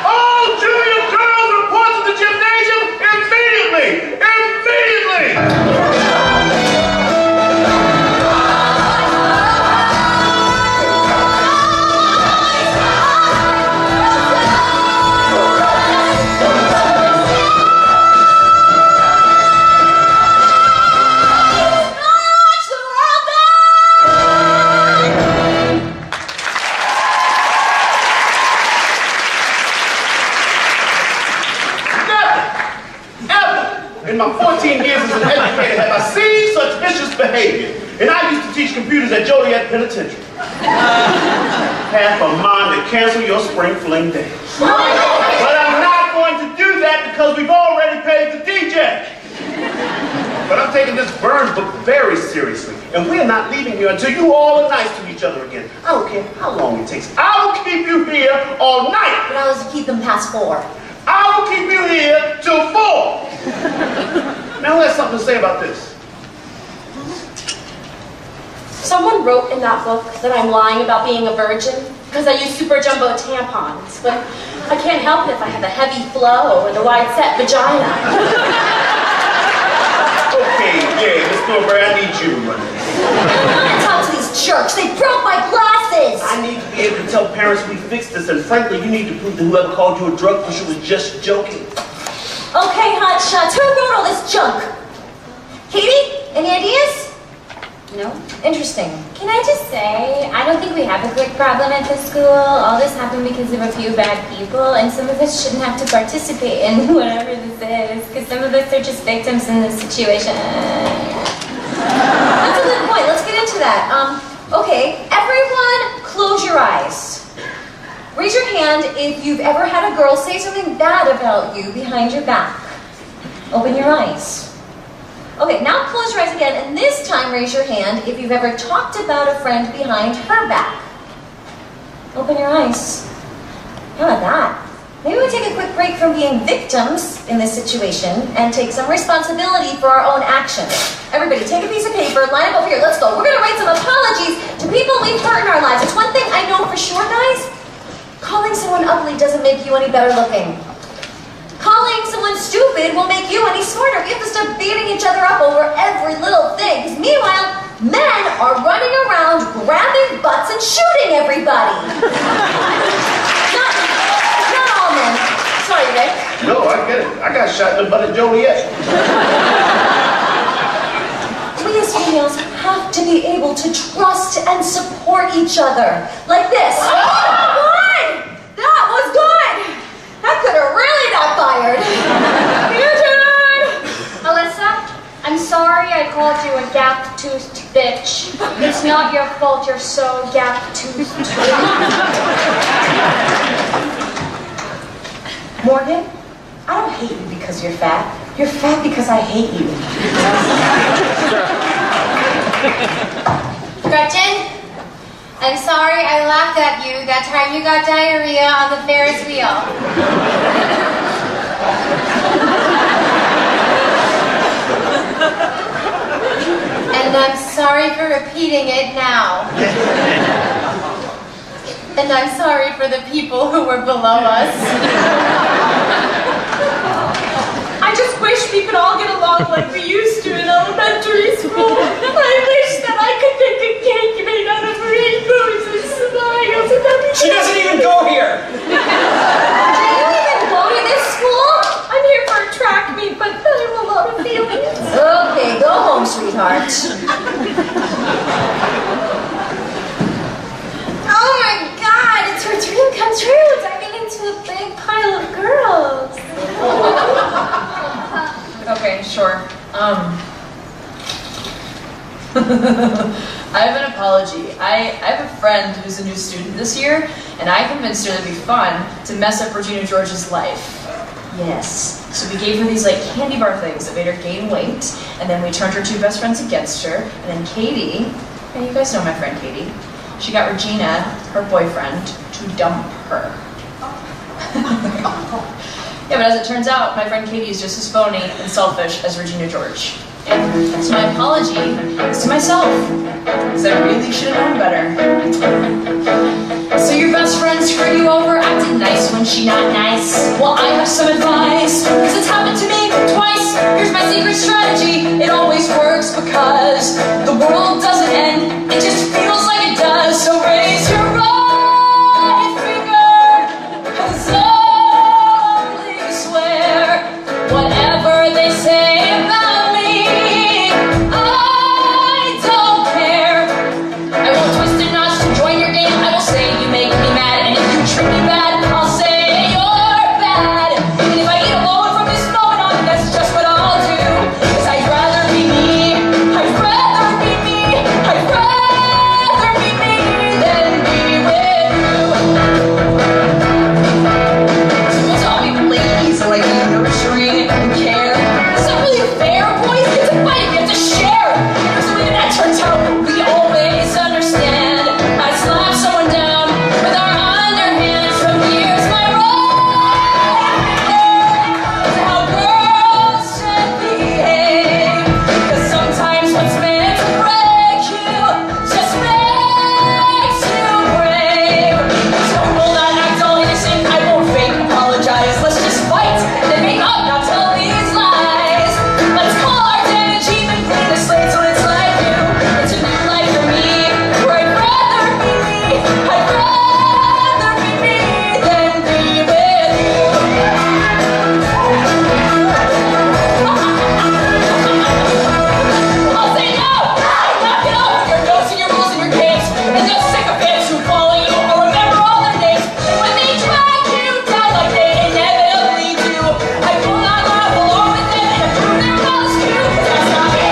All junior girls report to the gymnasium immediately! Immediately! In my 14 years as an educator, have I seen such vicious behavior? And I used to teach computers at Joliet Penitentiary. Half a mind to cancel your spring fling day. But I'm not going to do that because we've already paid the DJ. But I'm taking this Burns book very seriously. And we're not leaving here until you all are nice to each other again. I don't care how long it takes. I will keep you here all night. But I was to keep them past 4. I will keep you here till 4. Now who has something to say about this? Someone wrote in that book that I'm lying about being a virgin because I use super jumbo tampons, but I can't help it if I have a heavy flow and a wide set vagina. Okay, yeah, Miss Thornberry, I need you to run this. Talk to these jerks. They broke my glasses. I need to be able to tell parents we fixed this, and frankly, you need to prove that whoever called you a drug pusher was just joking. Okay, hotshots. Who wrote all this junk? Katie, any ideas? No? Interesting. Can I just say, I don't think we have a quick problem at this school. All this happened because of a few bad people, and some of us shouldn't have to participate in whatever this is, because some of us are just victims in this situation. That's a good point. Let's get into that. Okay, everyone close your eyes. Raise your hand if you've ever had a girl say something bad about you behind your back. Open your eyes. Okay, now close your eyes again, and this time raise your hand if you've ever talked about a friend behind her back. Open your eyes. How about that? Maybe we take a quick break from being victims in this situation and take some responsibility for our own actions. Everybody, take a piece of paper, line up over here, let's go. We're gonna write some apologies to people we've hurt in our lives. It's one thing I know for sure, guys. Calling someone ugly doesn't make you any better looking. Calling someone stupid won't make you any smarter. We have to stop beating each other up over every little thing. Because meanwhile, men are running around grabbing butts and shooting everybody. Not all men. Sorry, Rick. No, I get it. I got shot in the butt at Joliet. We as females have to be able to trust and support each other. Like this. Oh, good! That was good! That could have really backfired. Your turn! Alyssa, I'm sorry I called you a gap-toothed bitch. It's not your fault you're so gap-toothed. Morgan, I don't hate you because you're fat. You're fat because I hate you. Gretchen, I'm sorry I laughed at you that time you got diarrhea on the Ferris wheel. And I'm sorry for repeating it now. And I'm sorry for the people who were below us. I just wish we could all get along like we used to in elementary school. I wish that I could make a cake made out of rainbows and smiles and everything. She doesn't even go here. Do you even go to this school? I'm here for a track meet, but I have a lot of feelings. Okay, go home, sweetheart. Oh my God, it's her dream come true, diving into a big pile of girls. I have an apology. I have a friend who's a new student this year, and I convinced her it'd be fun to mess up Regina George's life. Yes. So we gave her these like candy bar things that made her gain weight, and then we turned her two best friends against her, and then Katie, and you guys know my friend Katie, she got Regina, her boyfriend, to dump her. Yeah, but as it turns out, my friend Katie is just as phony and selfish as Regina George. So my apology is to myself, because I really should have known better. So your best friend screwed you over, acted nice when she not nice. Well, I have some advice, because it's happened to me twice. Here's my secret strategy, it always works because the world doesn't end, it just feels like it does. So raise your right finger, 'cause I swear whatever they say about me, I don't care. I won't twist a notch to join your game. I will say you make me mad, and if you treat me bad, I'll say you're bad. And if I eat alone from this moment on, that's just what I'll do. 'Cause I'd rather be me. I'd rather be me. I'd rather be me than be with you. Supposed to all be ladies and like nurturing and care. It's not really fair, boys. It's a fight. You have to share. There's a way that turns out we always understand. I slap someone down with our underhands from here's my right. It's how girls should behave. 'Cause sometimes what's meant to break you just makes you brave. So will not act all innocent. I won't fake apologize. Let's just fight and make up, not tell these lies. Let's call our damage even clean the slate till it's like you. It's a new life for me, where I'd rather be me. I'd rather be me than be with you. I'll say no! Knock it off with your notes and your rules and your games. And those sycophants who follow you, I'll remember all their names. And when they drag you down like they inevitably do, I will not laugh along with them and approve their malice too. 'Cause that's not me.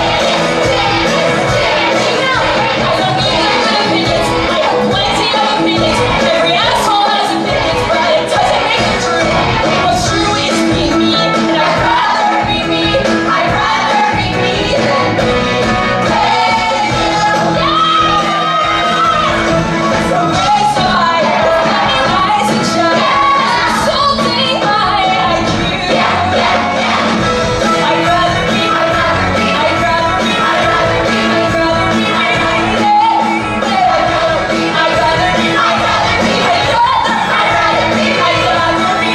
I don't need their good opinions. I have plenty of opinions. Every asshole has opinions, but it doesn't make it true. What's true is be me, and I'd rather be me. I'd rather be me than be with you. So raise so high, let me rise and shine, insulting my IQ. I'd rather be, I'd rather be, I'd rather be, I'd rather be, I'd rather be, I'd rather be, I'd rather be, I'd rather be, I'd rather be, I'd rather be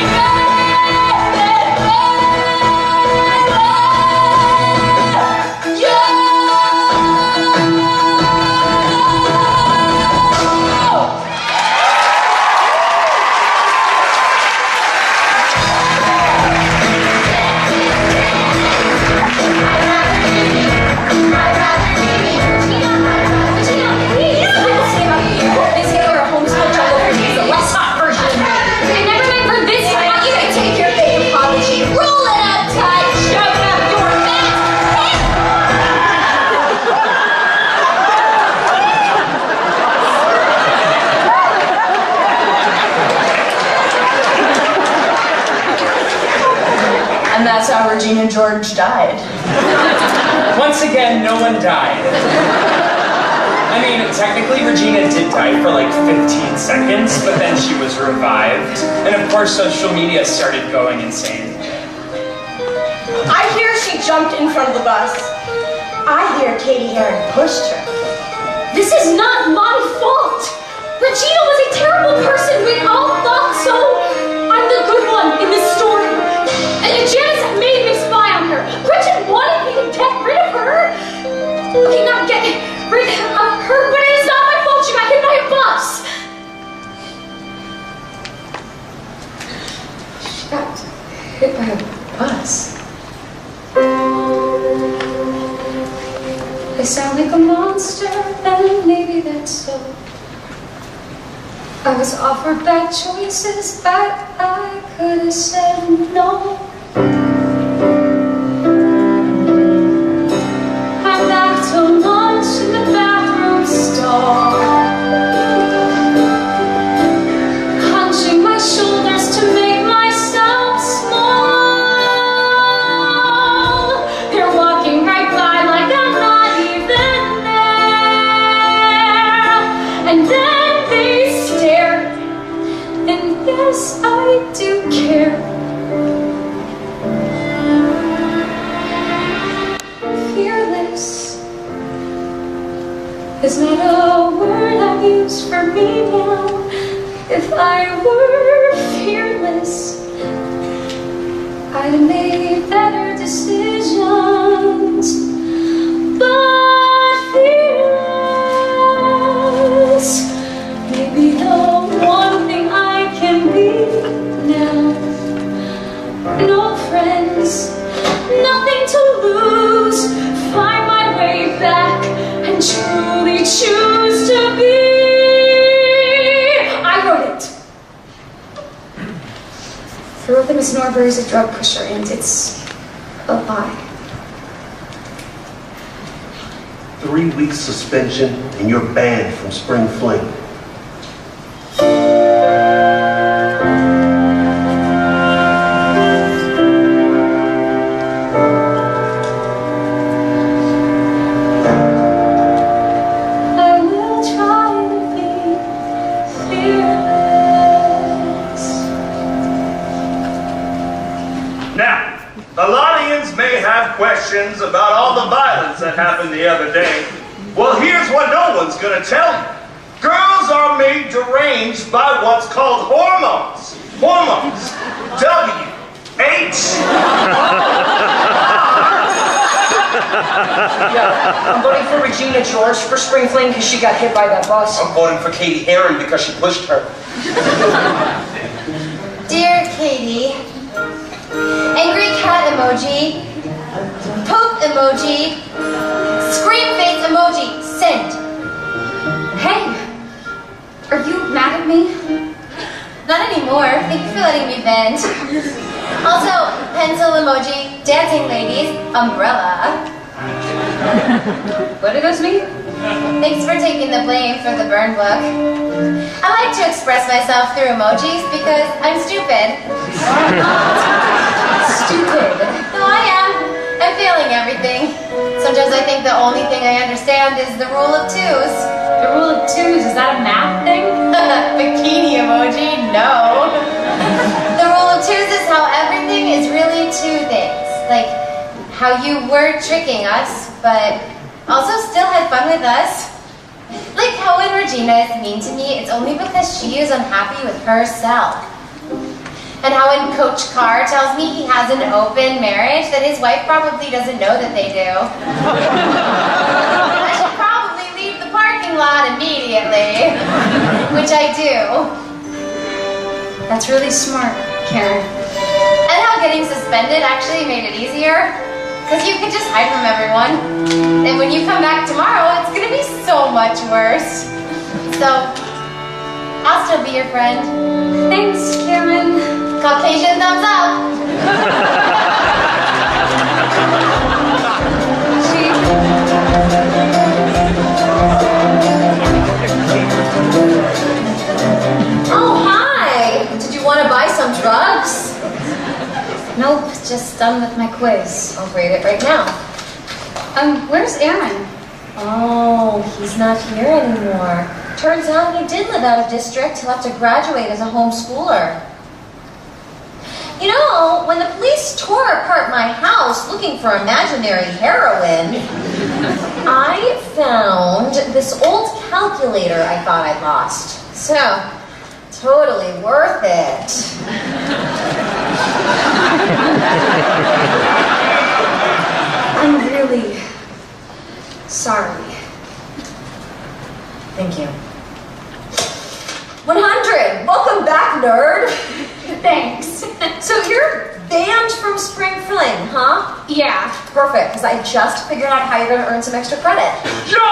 And that's how Regina George died. Once again, no one died. I mean, technically Regina did die for like 15 seconds, but then she was revived. And of course, social media started going insane. I hear she jumped in front of the bus. I hear Katie Heron pushed her. This is not my fault. Regina was a terrible person. We all thought so. I'm the good one in this story. And Janice made me spy on her. Bridget wanted me to get rid of her. Okay, not get rid of her, but it is not my fault. She got hit by a bus. She got hit by a bus. I sound like a monster, and maybe that's so. I was offered bad choices, but I could have said no. is not a word I use for me now. If I were fearless, I'd have made better decisions. But fearless, maybe the one thing I can be now. No friends, nothing to lose. Find my way back and truly choose to be. I wrote it. I wrote that Miss Norbury is a drug pusher, and it's a lie. 3 weeks suspension and you're banned from spring fling. Questions about all the violence that happened the other day. Well, here's what no one's gonna tell you. Girls are made deranged by what's called hormones. Hormones. W-H. Yeah, I'm voting for Regina George for spring fling because she got hit by that bus. I'm voting for Katie Heron because she pushed her. Dear Katie, angry cat emoji, poop emoji, scream face emoji, send. Hey, are you mad at me? Not anymore. Thank you for letting me vent. Also, pencil emoji, dancing ladies, umbrella. What do those mean? Thanks for taking the blame for the burn book. I like to express myself through emojis because I'm stupid. Stupid. No, I am. I'm failing everything. Sometimes I think the only thing I understand is the rule of twos. The rule of twos, is that a math thing? Bikini emoji, no. The rule of twos is how everything is really two things. Like how you were tricking us, but also still had fun with us. Like how when Regina is mean to me, it's only because she is unhappy with herself. And how when Coach Carr tells me he has an open marriage that his wife probably doesn't know that they do. I should probably leave the parking lot immediately, which I do. That's really smart, Karen. And how getting suspended actually made it easier, because you could just hide from everyone. And when you come back tomorrow, it's gonna be so much worse. So, I'll still be your friend. Thanks, Karen. Caucasian thumbs up. Oh, hi! Did you want to buy some drugs? Nope, just done with my quiz. I'll grade it right now. Where's Aaron? Oh, he's not here anymore. Turns out he did live out of district. He'll have to graduate as a homeschooler. You know, when the police tore apart my house looking for imaginary heroin, I found this old calculator I thought I'd lost. So, totally worth it. I'm really sorry. Thank you. 100! Welcome back, nerd! Thanks. So you're banned from spring fling, huh? Yeah. Perfect, because I just figured out how you're going to earn some extra credit. Yo,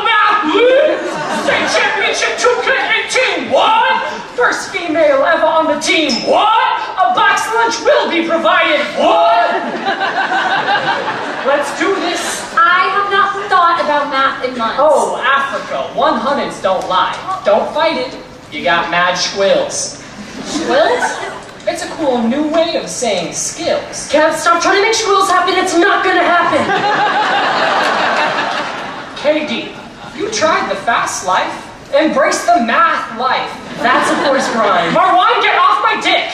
math wins! State championship 2K18, what? First female ever on the team, what? A box lunch will be provided, what? Let's do this. I have not thought about math in months. Oh, Africa, 100s don't lie. Don't fight it. You got mad squills. Squills? It's a cool new way of saying skills. Kev, stop trying to make squirrels happen. It's not gonna happen. KD, you tried the fast life. Embrace the math life. That's a forced rhyme. Marwan, get off my dick!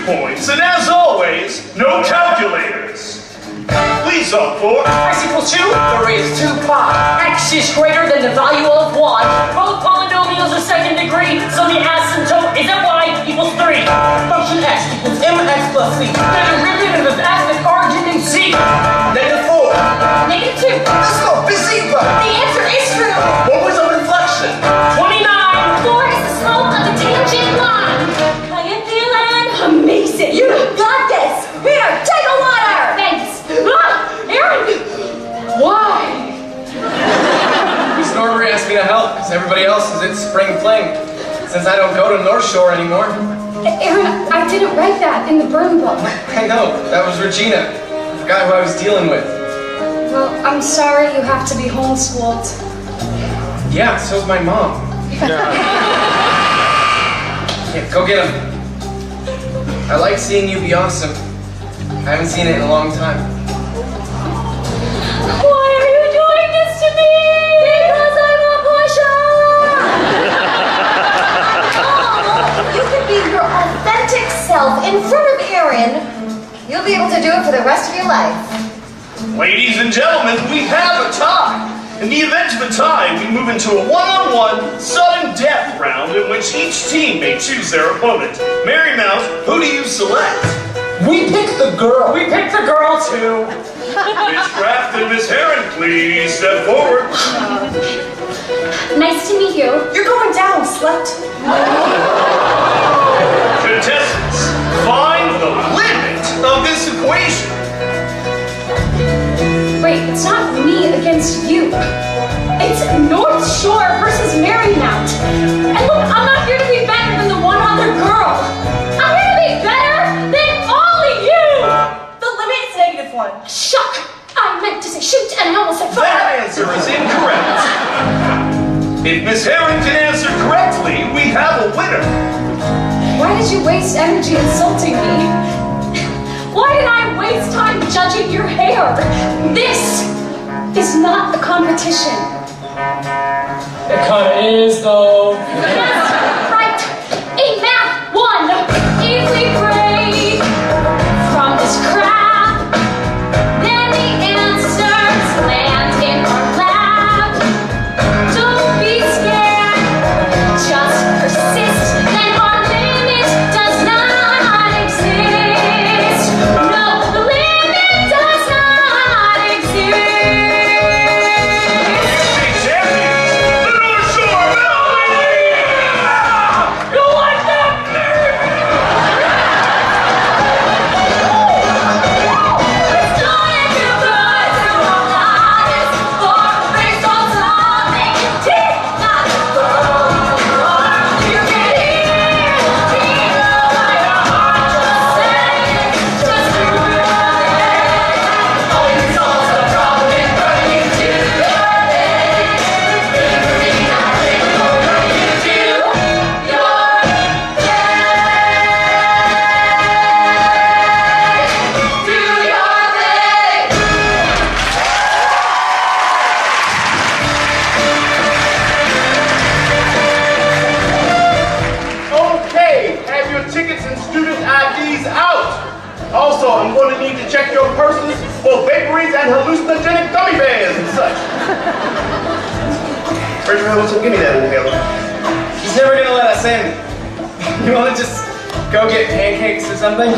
points, and as always, no calculators. Please up for X equals 2, 3 is 2 pi. X is greater than the value of y. Both polynomials are second degree, so the asymptote is at y equals 3. Function x equals mx plus c. The derivative of x with origin in c. -4. -2. Let's go, Baziva! The answer is true. What was the reflection? 29. 4 is the slope of the tangent line. How you feeling? Amazing. You got this. Here, take a water. Thanks. Aaron. Why? Miss Norbury asked me to help because everybody else is at spring fling. Since I don't go to North Shore anymore. Aaron, I didn't write that in the burn book. I know, that was Regina. I forgot who I was dealing with. Well, I'm sorry you have to be homeschooled. Yeah, so's my mom. Yeah, go get him. I like seeing you be awesome. I haven't seen it in a long time. Why are you doing this to me? Because I'm a pusher! You can be your authentic self in front of Aaron. You'll be able to do it for the rest of your life. Ladies and gentlemen, we have a tie. In the event of a tie, we move into a one-on-one, sudden death round in which each team may choose their opponent. Mary Mouse, who do you select? We picked the girl. We picked the girl too. Miss Kraft and Miss Heron, please step forward. Nice to meet you. You're going down, slut. Contestants, find the limit of this equation. Wait, it's not me against you. It's North Shore versus Marymount. And look, I'm not here to be better than the one other girl. I'm here to be better than all of you. The limit is -1. Shuck! I meant to say shoot and I almost said fire. That answer is incorrect. If Miss Heron can answer correctly, we have a winner. Why did you waste energy insulting me? Why did I waste time judging your hair? This is not a competition. It kinda is though. Yes, right. A math 1. If we break from this crap, then the answers land in our lap. Don't be scared, just persist. Then our limit does not exist. No, the limit does not exist. Champions, the North Shore You like that? Okay, have your tickets and student IDs out. Also, I'm going to need to check your purses for bakeries and hallucinogenic gummy bears and such. Rachel Hamilton, give me that inhaler. He's never gonna let us in. You wanna just go get pancakes or something?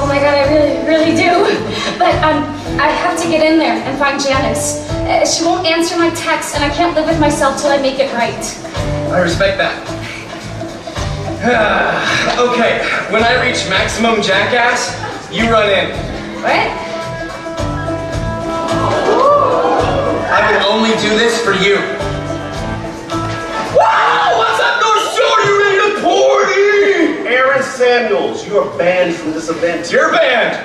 Oh my god, I really do. But I have to get in there and find Janice. She won't answer my texts, and I can't live with myself till I make it right. I respect that. Okay, when I reach maximum jackass, you run in. What? I would only do this for you. Wow, what's up, North Shore? You ready to party? Aaron Samuels, you are banned from this event. You're banned.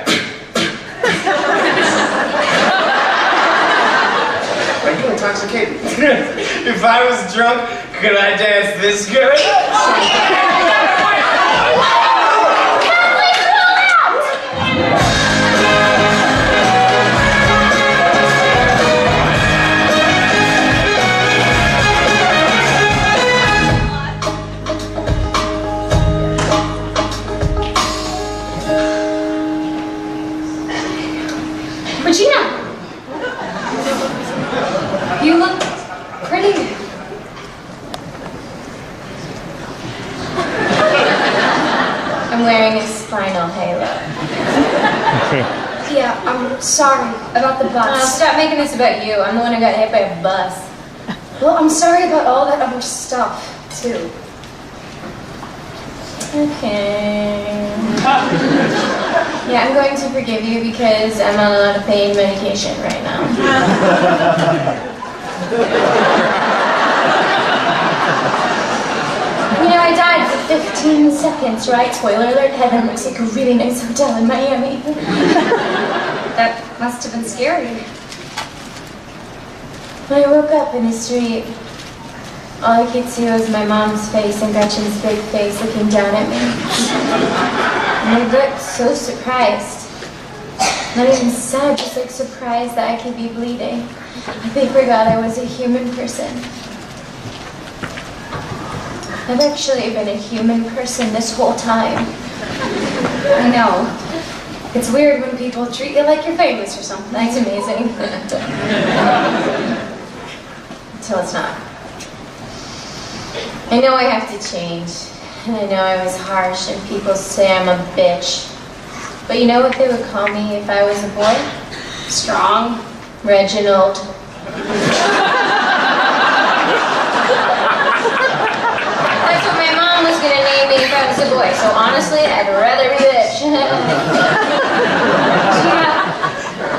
Are you intoxicated? If I was drunk, could I dance this good? Regina! You look pretty. I'm wearing a spinal halo. Yeah, I'm sorry about the bus. Stop making this about you. I'm the one who got hit by a bus. Well, I'm sorry about all that other stuff, too. Okay. Yeah, I'm going to forgive you because I'm on a lot of pain medication right now. You know, I died for 15 seconds, right? Spoiler alert, heaven looks like a really nice hotel in Miami. That must have been scary. When I woke up in the street, all I could see was my mom's face and Gretchen's big face looking down at me. And I looked so surprised. Not even sad, just like surprised that I could be bleeding. They forgot I was a human person. I've actually been a human person this whole time. I know. It's weird when people treat you like you're famous or something. That's amazing. Until it's not. I know I have to change. And I know I was harsh and people say I'm a bitch. But you know what they would call me if I was a boy? Strong. Reginald. That's what my mom was gonna name me if I was a boy. So honestly, I'd rather be bitch. Yeah,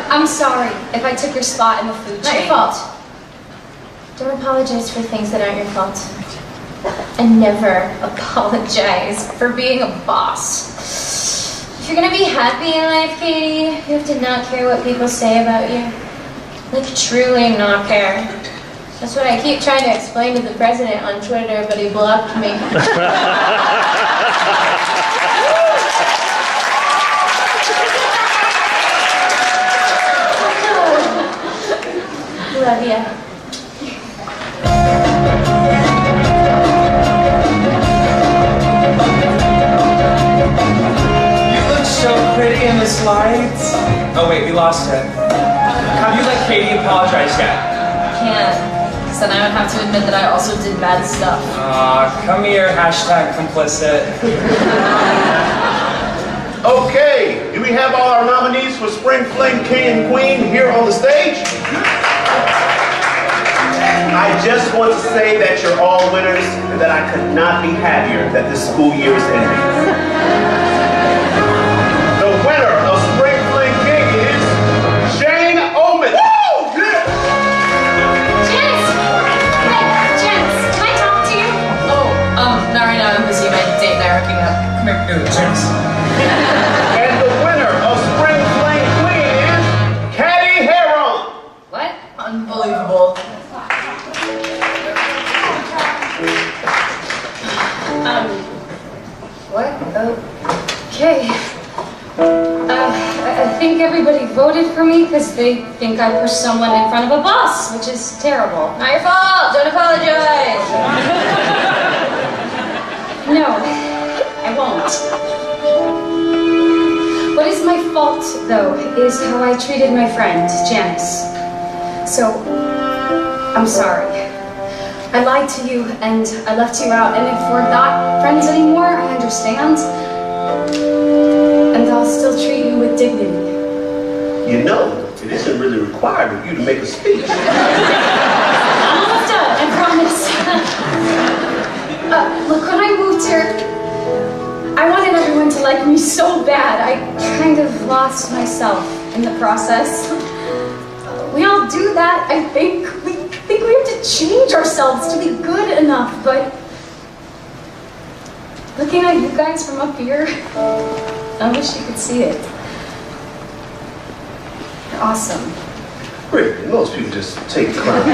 I'm sorry if I took your spot in the food chain. Not your fault. Don't apologize for things that aren't your fault. And never apologize for being a boss. If you're gonna be happy in life, Katie, you have to not care what people say about you. Like, truly not care. That's what I keep trying to explain to the president on Twitter, but he blocked me. Love ya. So pretty in the slides. Oh wait, we lost it. Have you let Katie apologize yet? Can't. Because then I would have to admit that I also did bad stuff. Come here, #complicit. Okay, do we have all our nominees for Spring Fling King and Queen here on the stage? I just want to say that you're all winners and that I could not be happier that this school year is ending. The winner of Spring Fling King is Shane Oman. Janice! Hey, Janice, can I talk to you? Oh, not right now. I'm busy. My date and I are hooking up. Come here. Ooh, cheers. And the winner of Spring Fling Queen is Caddy Heron. What? Unbelievable. What? Okay. I think everybody voted for me because they think I pushed someone in front of a bus, which is terrible. Not your fault. Don't apologize. No, I won't. What is my fault, though, is how I treated my friend, Janice. So, I'm sorry. I lied to you and I left you out, and if we're not friends anymore, I understand. And I'll still treat you with dignity. You know, it isn't really required of you to make a speech. I'm almost done, I promise. Look, when I moved here, I wanted everyone to like me so bad. I kind of lost myself in the process. We all do that, I think. We think we have to change ourselves to be good enough, but looking at you guys from up here, I wish you could see it. You're awesome. Really, most people just take the crown.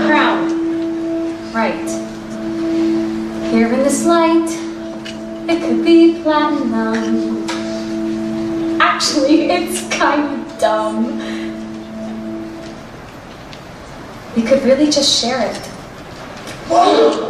Crown. Right. Here in this light, it could be platinum. Actually, it's kind of dumb. We could really just share it. Whoa!